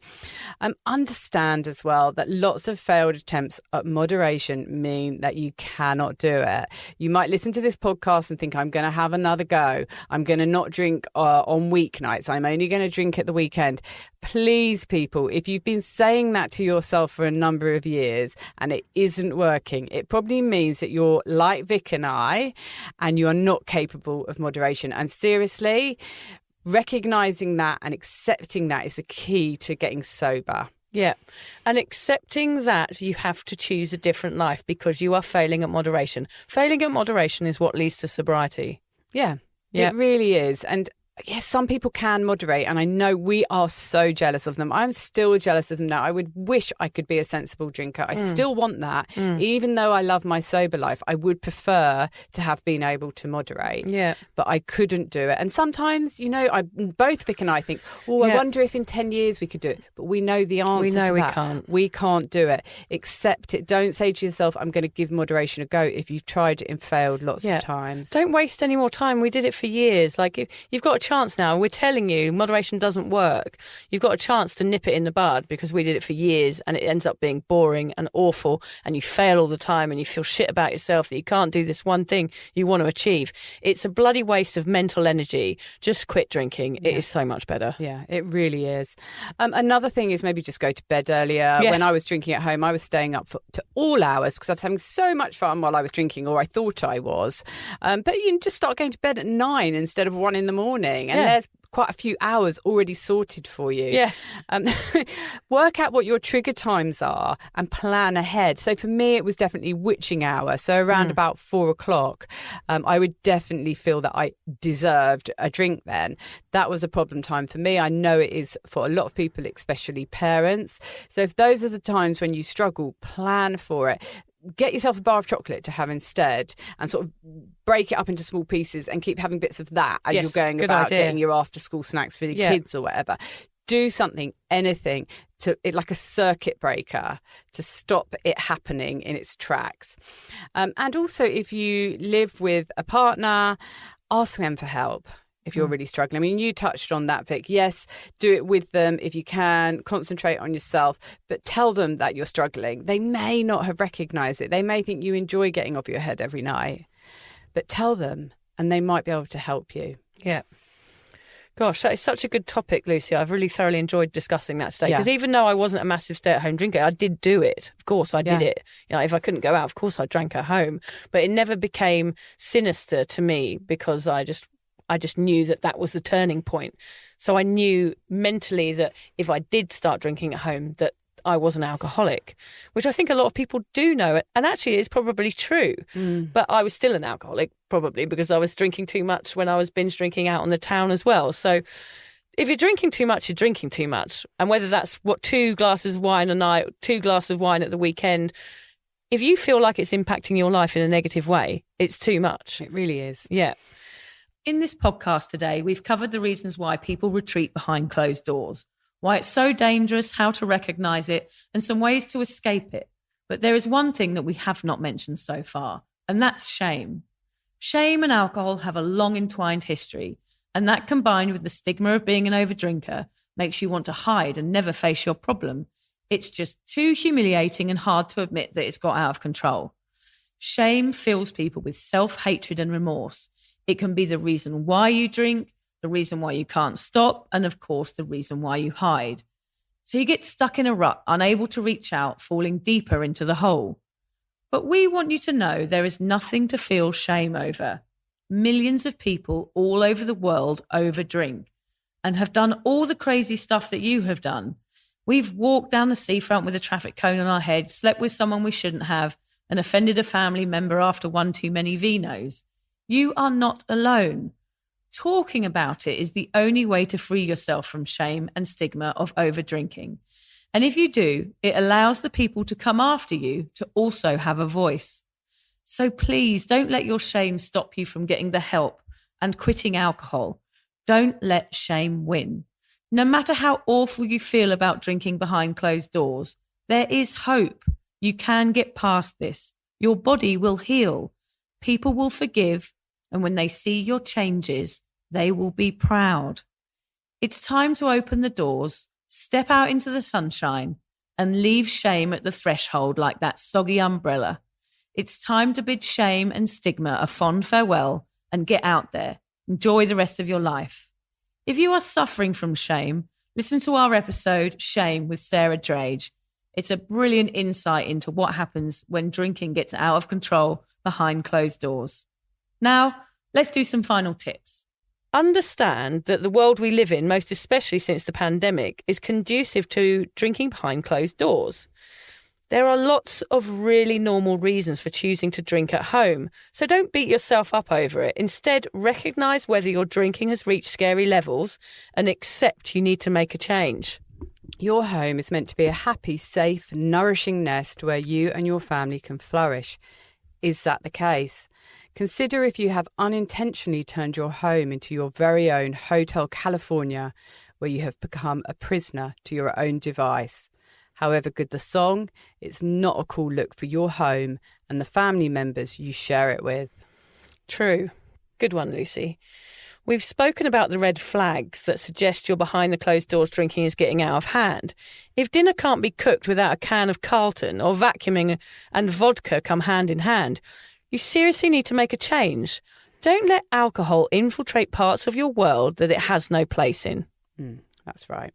Understand as well that lots of failed attempts at moderation mean that you cannot do it. You might listen to this podcast and think, I'm going to have another go. I'm going to not drink on weeknights. I'm only going to drink at the weekend. Please, people, if you've been saying that to yourself for a number of years and it isn't working, it probably means that you're like Vic and I, and you are not capable of moderation. And seriously, recognizing that and accepting that is the key to getting sober. Yeah. And accepting that you have to choose a different life because you are failing at moderation. Failing at moderation is what leads to sobriety. Yeah, Yeah. it really is. And yes, some people can moderate, and I know we are so jealous of them. I'm still jealous of them now. I would wish I could be a sensible drinker. I still want that. Even though I love my sober life, I would prefer to have been able to moderate. Yeah. But I couldn't do it. And sometimes, you know, both Vic and I think, oh, I Yeah. wonder if in 10 years we could do it. But we know the answer We know to we that. can't. We can't do it. Accept it. Don't say to yourself, I'm going to give moderation a go if you've tried it and failed lots of times. Don't waste any more time. We did it for years. Like, you've got a chance now. We're telling you moderation doesn't work. You've got a chance to nip it in the bud because we did it for years and it ends up being boring and awful and you fail all the time and you feel shit about yourself that you can't do this one thing you want to achieve. It's a bloody waste of mental energy. Just quit drinking. It is so much better. Yeah, it really is. Another thing is maybe just go to bed earlier. Yeah. When I was drinking at home, I was staying up to all hours because I was having so much fun while I was drinking, or I thought I was. But you just start going to bed at 9 instead of 1 in the morning. And there's quite a few hours already sorted for you. Yeah. Work out what your trigger times are and plan ahead. So for me, it was definitely witching hour. So around about 4 o'clock, I would definitely feel that I deserved a drink then. That was a problem time for me. I know it is for a lot of people, especially parents. So if those are the times when you struggle, plan for it. Get yourself a bar of chocolate to have instead and sort of break it up into small pieces and keep having bits of that as you're going about getting your after school snacks for your kids or whatever. Do something, anything, like a circuit breaker to stop it happening in its tracks. And also, if you live with a partner, ask them for help. If you're really struggling. I mean, you touched on that, Vic. Yes, do it with them if you can. Concentrate on yourself, but tell them that you're struggling. They may not have recognised it. They may think you enjoy getting off your head every night, but tell them and they might be able to help you. Yeah. Gosh, that is such a good topic, Lucy. I've really thoroughly enjoyed discussing that today. Because even though I wasn't a massive stay-at-home drinker, I did do it. Of course, I did it. You know, if I couldn't go out, of course, I drank at home. But it never became sinister to me because I I just knew that was the turning point. So I knew mentally that if I did start drinking at home, that I was an alcoholic, which I think a lot of people do know. And actually it's probably true. But I was still an alcoholic, probably because I was drinking too much when I was binge drinking out on the town as well. So if you're drinking too much, you're drinking too much. And whether that's 2 glasses of wine a night, 2 glasses of wine at the weekend, if you feel like it's impacting your life in a negative way, it's too much. It really is. Yeah. In this podcast today, we've covered the reasons why people retreat behind closed doors, why it's so dangerous, how to recognise it, and some ways to escape it. But there is one thing that we have not mentioned so far, and that's shame. Shame and alcohol have a long entwined history, and that combined with the stigma of being an overdrinker makes you want to hide and never face your problem. It's just too humiliating and hard to admit that it's got out of control. Shame fills people with self-hatred and remorse. It can be the reason why you drink, the reason why you can't stop, and of course, the reason why you hide. So you get stuck in a rut, unable to reach out, falling deeper into the hole. But we want you to know there is nothing to feel shame over. Millions of people all over the world overdrink and have done all the crazy stuff that you have done. We've walked down the seafront with a traffic cone on our head, slept with someone we shouldn't have, and offended a family member after one too many vinos. You are not alone. Talking about it is the only way to free yourself from shame and stigma of overdrinking. And if you do, it allows the people to come after you to also have a voice. So please don't let your shame stop you from getting the help and quitting alcohol. Don't let shame win. No matter how awful you feel about drinking behind closed doors, there is hope. You can get past this. Your body will heal. People will forgive. And when they see your changes, they will be proud. It's time to open the doors, step out into the sunshine, and leave shame at the threshold like that soggy umbrella. It's time to bid shame and stigma a fond farewell and get out there. Enjoy the rest of your life. If you are suffering from shame, listen to our episode, Shame with Sarah Drage. It's a brilliant insight into what happens when drinking gets out of control behind closed doors. Now, let's do some final tips. Understand that the world we live in, most especially since the pandemic, is conducive to drinking behind closed doors. There are lots of really normal reasons for choosing to drink at home, so don't beat yourself up over it. Instead, recognise whether your drinking has reached scary levels and accept you need to make a change. Your home is meant to be a happy, safe, nourishing nest where you and your family can flourish. Is that the case? Consider if you have unintentionally turned your home into your very own Hotel California, where you have become a prisoner to your own device. However good the song, it's not a cool look for your home and the family members you share it with. True. Good one, Lucy. We've spoken about the red flags that suggest your behind the closed doors drinking is getting out of hand. If dinner can't be cooked without a can of Carlton or vacuuming and vodka come hand in hand, you seriously need to make a change. Don't let alcohol infiltrate parts of your world that it has no place in. That's right.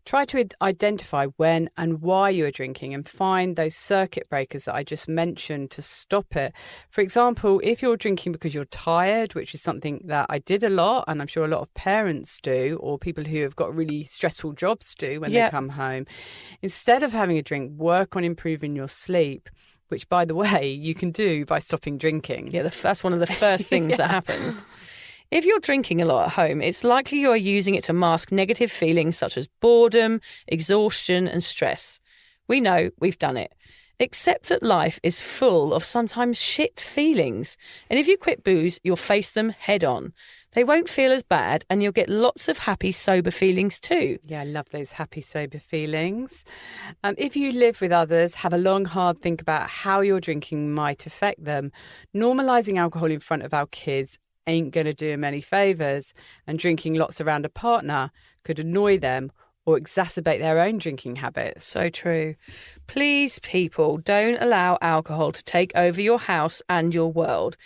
Try to identify when and why you are drinking and find those circuit breakers that I just mentioned to stop it. For example, if you're drinking because you're tired, which is something that I did a lot, and I'm sure a lot of parents do, or people who have got really stressful jobs do when they come home, instead of having a drink, work on improving your sleep, which, by the way, you can do by stopping drinking. Yeah, that's one of the first things that happens. If you're drinking a lot at home, it's likely you are using it to mask negative feelings such as boredom, exhaustion and stress. We know, we've done it. Accept that life is full of sometimes shit feelings. And if you quit booze, you'll face them head on. They won't feel as bad and you'll get lots of happy, sober feelings too. Yeah, I love those happy, sober feelings. If you live with others, have a long, hard think about how your drinking might affect them. Normalising alcohol in front of our kids ain't going to do them any favours, and drinking lots around a partner could annoy them or exacerbate their own drinking habits. So true. Please, people, don't allow alcohol to take over your house and your world.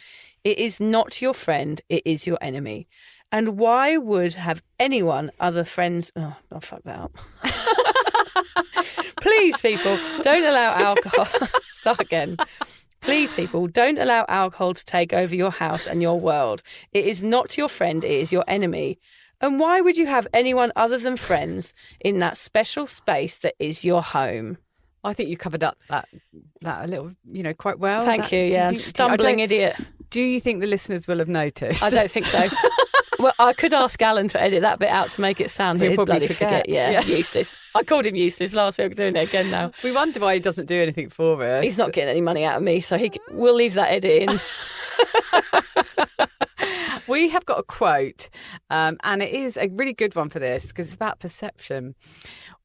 It is not your friend, it is your enemy. And why would have anyone other friends... Oh, I'll fuck that up. Please, people, don't allow alcohol... Start again. Please, people, don't allow alcohol to take over your house and your world. It is not your friend, it is your enemy. And why would you have anyone other than friends in that special space that is your home? I think you covered up that a little, quite well. Thank you. Yeah, I'm stumbling idiot. Do you think the listeners will have noticed? I don't think so. Well, I could ask Alan to edit that bit out to make it sound He'll he'd probably bloody forget. Yeah, useless. I called him useless last week. I'm doing it again now. We wonder why he doesn't do anything for us. He's not getting any money out of me, so we'll leave that edit in. We have got a quote, and it is a really good one for this because it's about perception.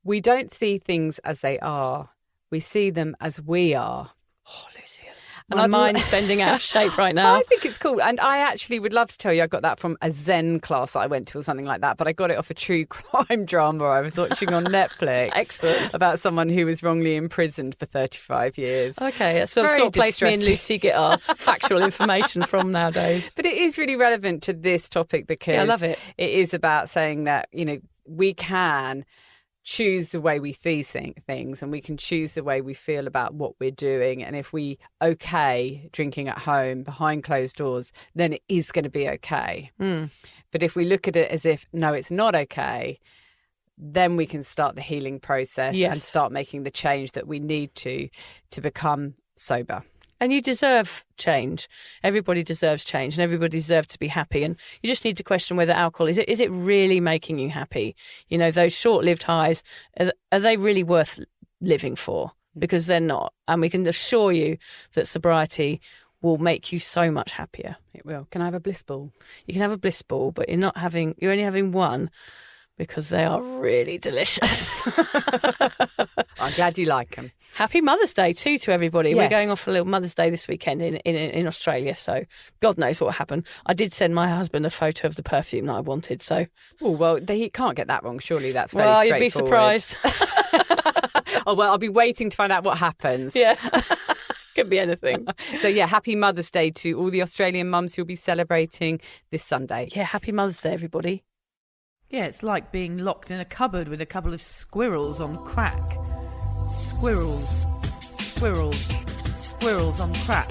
We don't see things as they are. We see them as we are. Oh, Lucy, my mind's bending out of shape right now. I think it's cool. And I actually would love to tell you I got that from a Zen class that I went to or something like that. But I got it off a true crime drama I was watching on Netflix. Excellent. About someone who was wrongly imprisoned for 35 years. Okay, that's sort of place me and Lucy get our factual information from nowadays. But it is really relevant to this topic because I love it. It is about saying that, we can choose the way we see things and we can choose the way we feel about what we're doing. And if we drinking at home behind closed doors, then it is going to be okay. But if we look at it as if, no, it's not okay, then we can start the healing process and start making the change that we need to become sober. And you deserve change. Everybody deserves change and everybody deserves to be happy. And you just need to question whether alcohol, is it really making you happy? Those short-lived highs, are they really worth living for? Because they're not. And we can assure you that sobriety will make you so much happier. It will. Can I have a bliss ball? You can have a bliss ball, but you're only having one because they are really delicious. I'm glad you like them. Happy Mother's Day too to everybody. Yes. We're going off for a little Mother's Day this weekend in Australia, so God knows what will happen. I did send my husband a photo of the perfume that I wanted, so... Oh, well, he can't get that wrong, surely. That's very well, straightforward. You'd be surprised. Oh, well, I'll be waiting to find out what happens. Yeah. Could be anything. So, yeah, happy Mother's Day to all the Australian mums who'll be celebrating this Sunday. Yeah, happy Mother's Day, everybody. Yeah, it's like being locked in a cupboard with a couple of squirrels on crack. Squirrels, squirrels, squirrels on crack.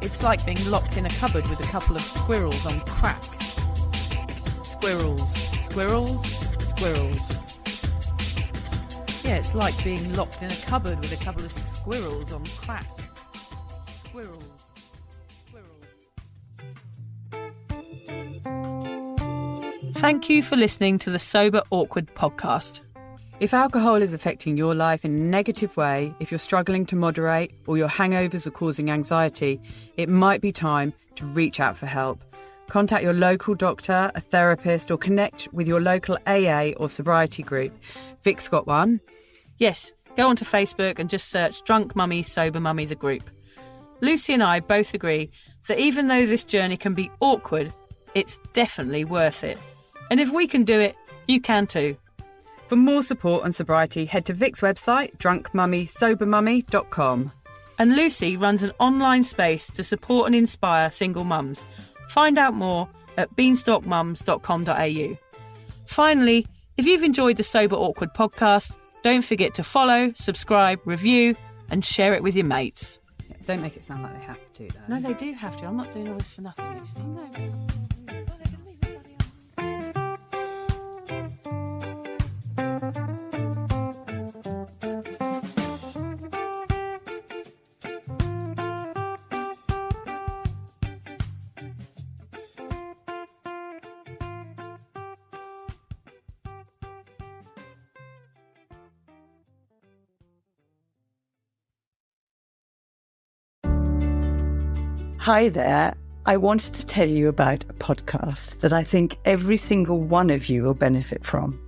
It's like being locked in a cupboard with a couple of squirrels on crack. Squirrels, squirrels, squirrels. Yeah, it's like being locked in a cupboard with a couple of squirrels on crack. Squirrels, squirrels. Thank you for listening to the Sober Awkward podcast. If alcohol is affecting your life in a negative way, if you're struggling to moderate or your hangovers are causing anxiety, it might be time to reach out for help. Contact your local doctor, a therapist, or connect with your local AA or sobriety group. Vic's got one. Yes, go onto Facebook and just search Drunk Mummy, Sober Mummy, the group. Lucy and I both agree that even though this journey can be awkward, it's definitely worth it. And if we can do it, you can too. For more support on sobriety, head to Vic's website, drunkmummysobermummy.com. And Lucy runs an online space to support and inspire single mums. Find out more at beanstalkmums.com.au. Finally, if you've enjoyed the Sober Awkward podcast, don't forget to follow, subscribe, review, and share it with your mates. Don't make it sound like they have to, though. No, they do have to. I'm not doing all this for nothing, Lucy. No. Hi there. I wanted to tell you about a podcast that I think every single one of you will benefit from.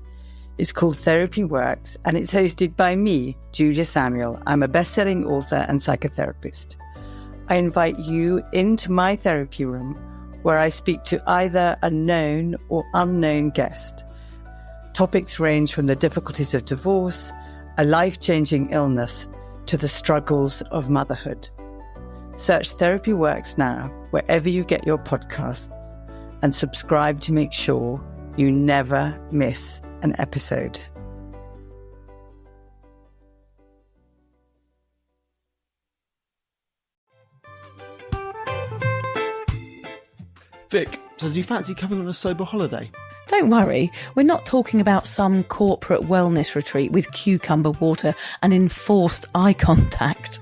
It's called Therapy Works, and it's hosted by me, Julia Samuel. I'm a best-selling author and psychotherapist. I invite you into my therapy room where I speak to either a known or unknown guest. Topics range from the difficulties of divorce, a life-changing illness, to the struggles of motherhood. Search Therapy Works now, wherever you get your podcasts, and subscribe to make sure you never miss an episode. Vic, so do you fancy coming on a sober holiday? Don't worry, we're not talking about some corporate wellness retreat with cucumber water and enforced eye contact.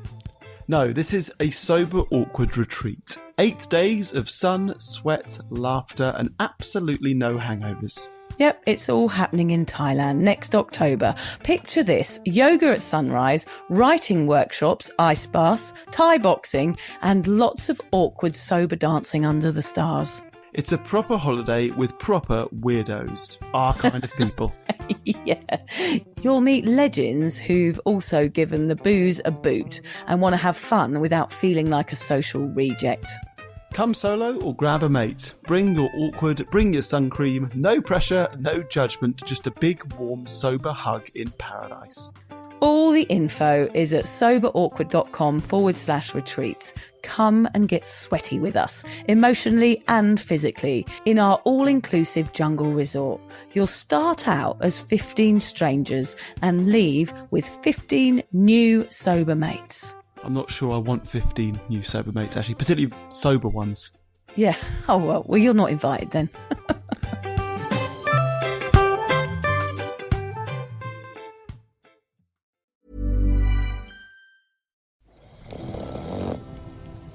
No, this is a sober awkward retreat. 8 days of sun, sweat, laughter and absolutely no hangovers. Yep, it's all happening in Thailand next October. Picture this: yoga at sunrise, writing workshops, ice baths, Thai boxing, and lots of awkward sober dancing under the stars. It's a proper holiday with proper weirdos, our kind of people. Yeah. You'll meet legends who've also given the booze a boot and want to have fun without feeling like a social reject. Come solo or grab a mate. Bring your awkward, bring your sun cream. No pressure, no judgment, just a big, warm, sober hug in paradise. All the info is at soberawkward.com/retreats. Come and get sweaty with us, emotionally and physically, in our all-inclusive jungle resort. You'll start out as 15 strangers and leave with 15 new sober mates. I'm not sure I want 15 new sober mates, actually, particularly sober ones. Yeah. Oh, well, you're not invited then.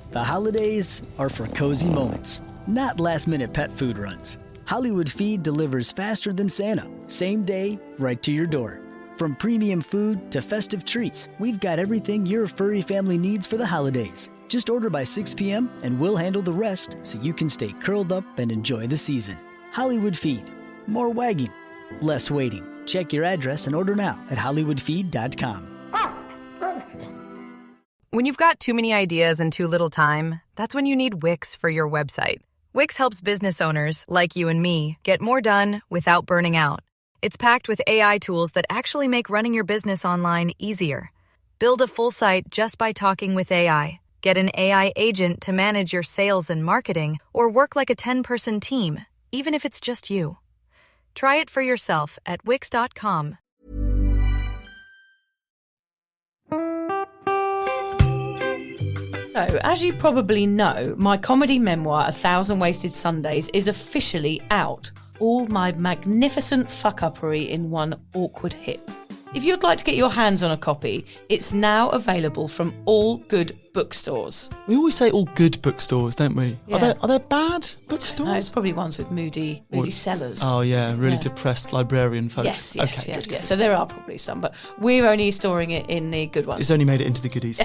The holidays are for cozy moments, not last-minute pet food runs. Hollywood Feed delivers faster than Santa. Same day, right to your door. From premium food to festive treats, we've got everything your furry family needs for the holidays. Just order by 6 p.m. and we'll handle the rest so you can stay curled up and enjoy the season. Hollywood Feed. More wagging, less waiting. Check your address and order now at hollywoodfeed.com. When you've got too many ideas and too little time, that's when you need Wix for your website. Wix helps business owners, like you and me, get more done without burning out. It's packed with AI tools that actually make running your business online easier. Build a full site just by talking with AI. Get an AI agent to manage your sales and marketing, or work like a 10-person team, even if it's just you. Try it for yourself at Wix.com. So, as you probably know, my comedy memoir, 1,000 Wasted Sundays, is officially out. All my magnificent fuck-uppery in one awkward hit. If you'd like to get your hands on a copy, it's now available from all good bookstores. We always say all good bookstores, don't we? Yeah. Are there bad bookstores? No, it's probably ones with moody sellers. Oh yeah, really depressed librarian folk. Yes, okay, yeah. So there are probably some, but we're only storing it in the good ones. It's only made it into the goodies.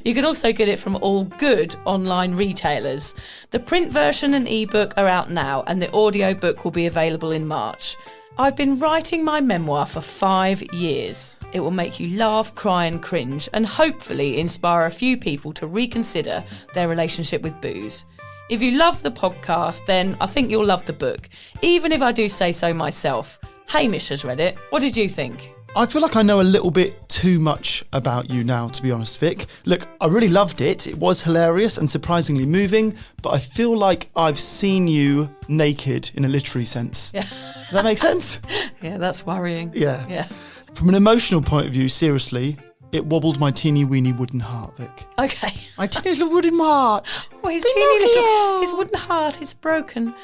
You can also get it from all good online retailers. The print version and ebook are out now, and the audiobook will be available in March. I've been writing my memoir for 5 years. It will make you laugh, cry and cringe, and hopefully inspire a few people to reconsider their relationship with booze. If you love the podcast, then I think you'll love the book, even if I do say so myself. Hamish has read it. What did you think? I feel like I know a little bit too much about you now, to be honest, Vic. Look, I really loved it. It was hilarious and surprisingly moving, but I feel like I've seen you naked in a literary sense. Yeah. Does that make sense? Yeah, that's worrying. Yeah. From an emotional point of view, seriously, it wobbled my teeny weeny wooden heart, Vic. Okay. My teeny little wooden heart. Well, his wooden heart is broken.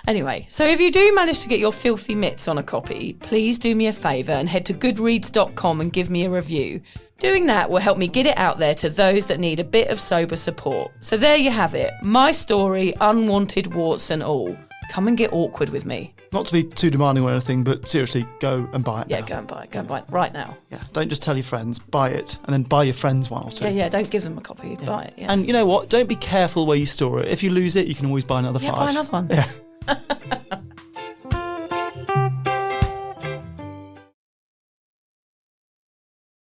Anyway, so if you do manage to get your filthy mitts on a copy, please do me a favour and head to goodreads.com and give me a review. Doing that will help me get it out there to those that need a bit of sober support. So there you have it. My story, unwanted warts and all. Come and get awkward with me. Not to be too demanding or anything, but seriously, go and buy it now. Go and buy it right now. Yeah, don't just tell your friends, buy it, and then buy your friends one or two. Yeah, don't give them a copy, buy it, yeah. And you know what, don't be careful where you store it. If you lose it, you can always buy another 5. Yeah, buy another one. Yeah.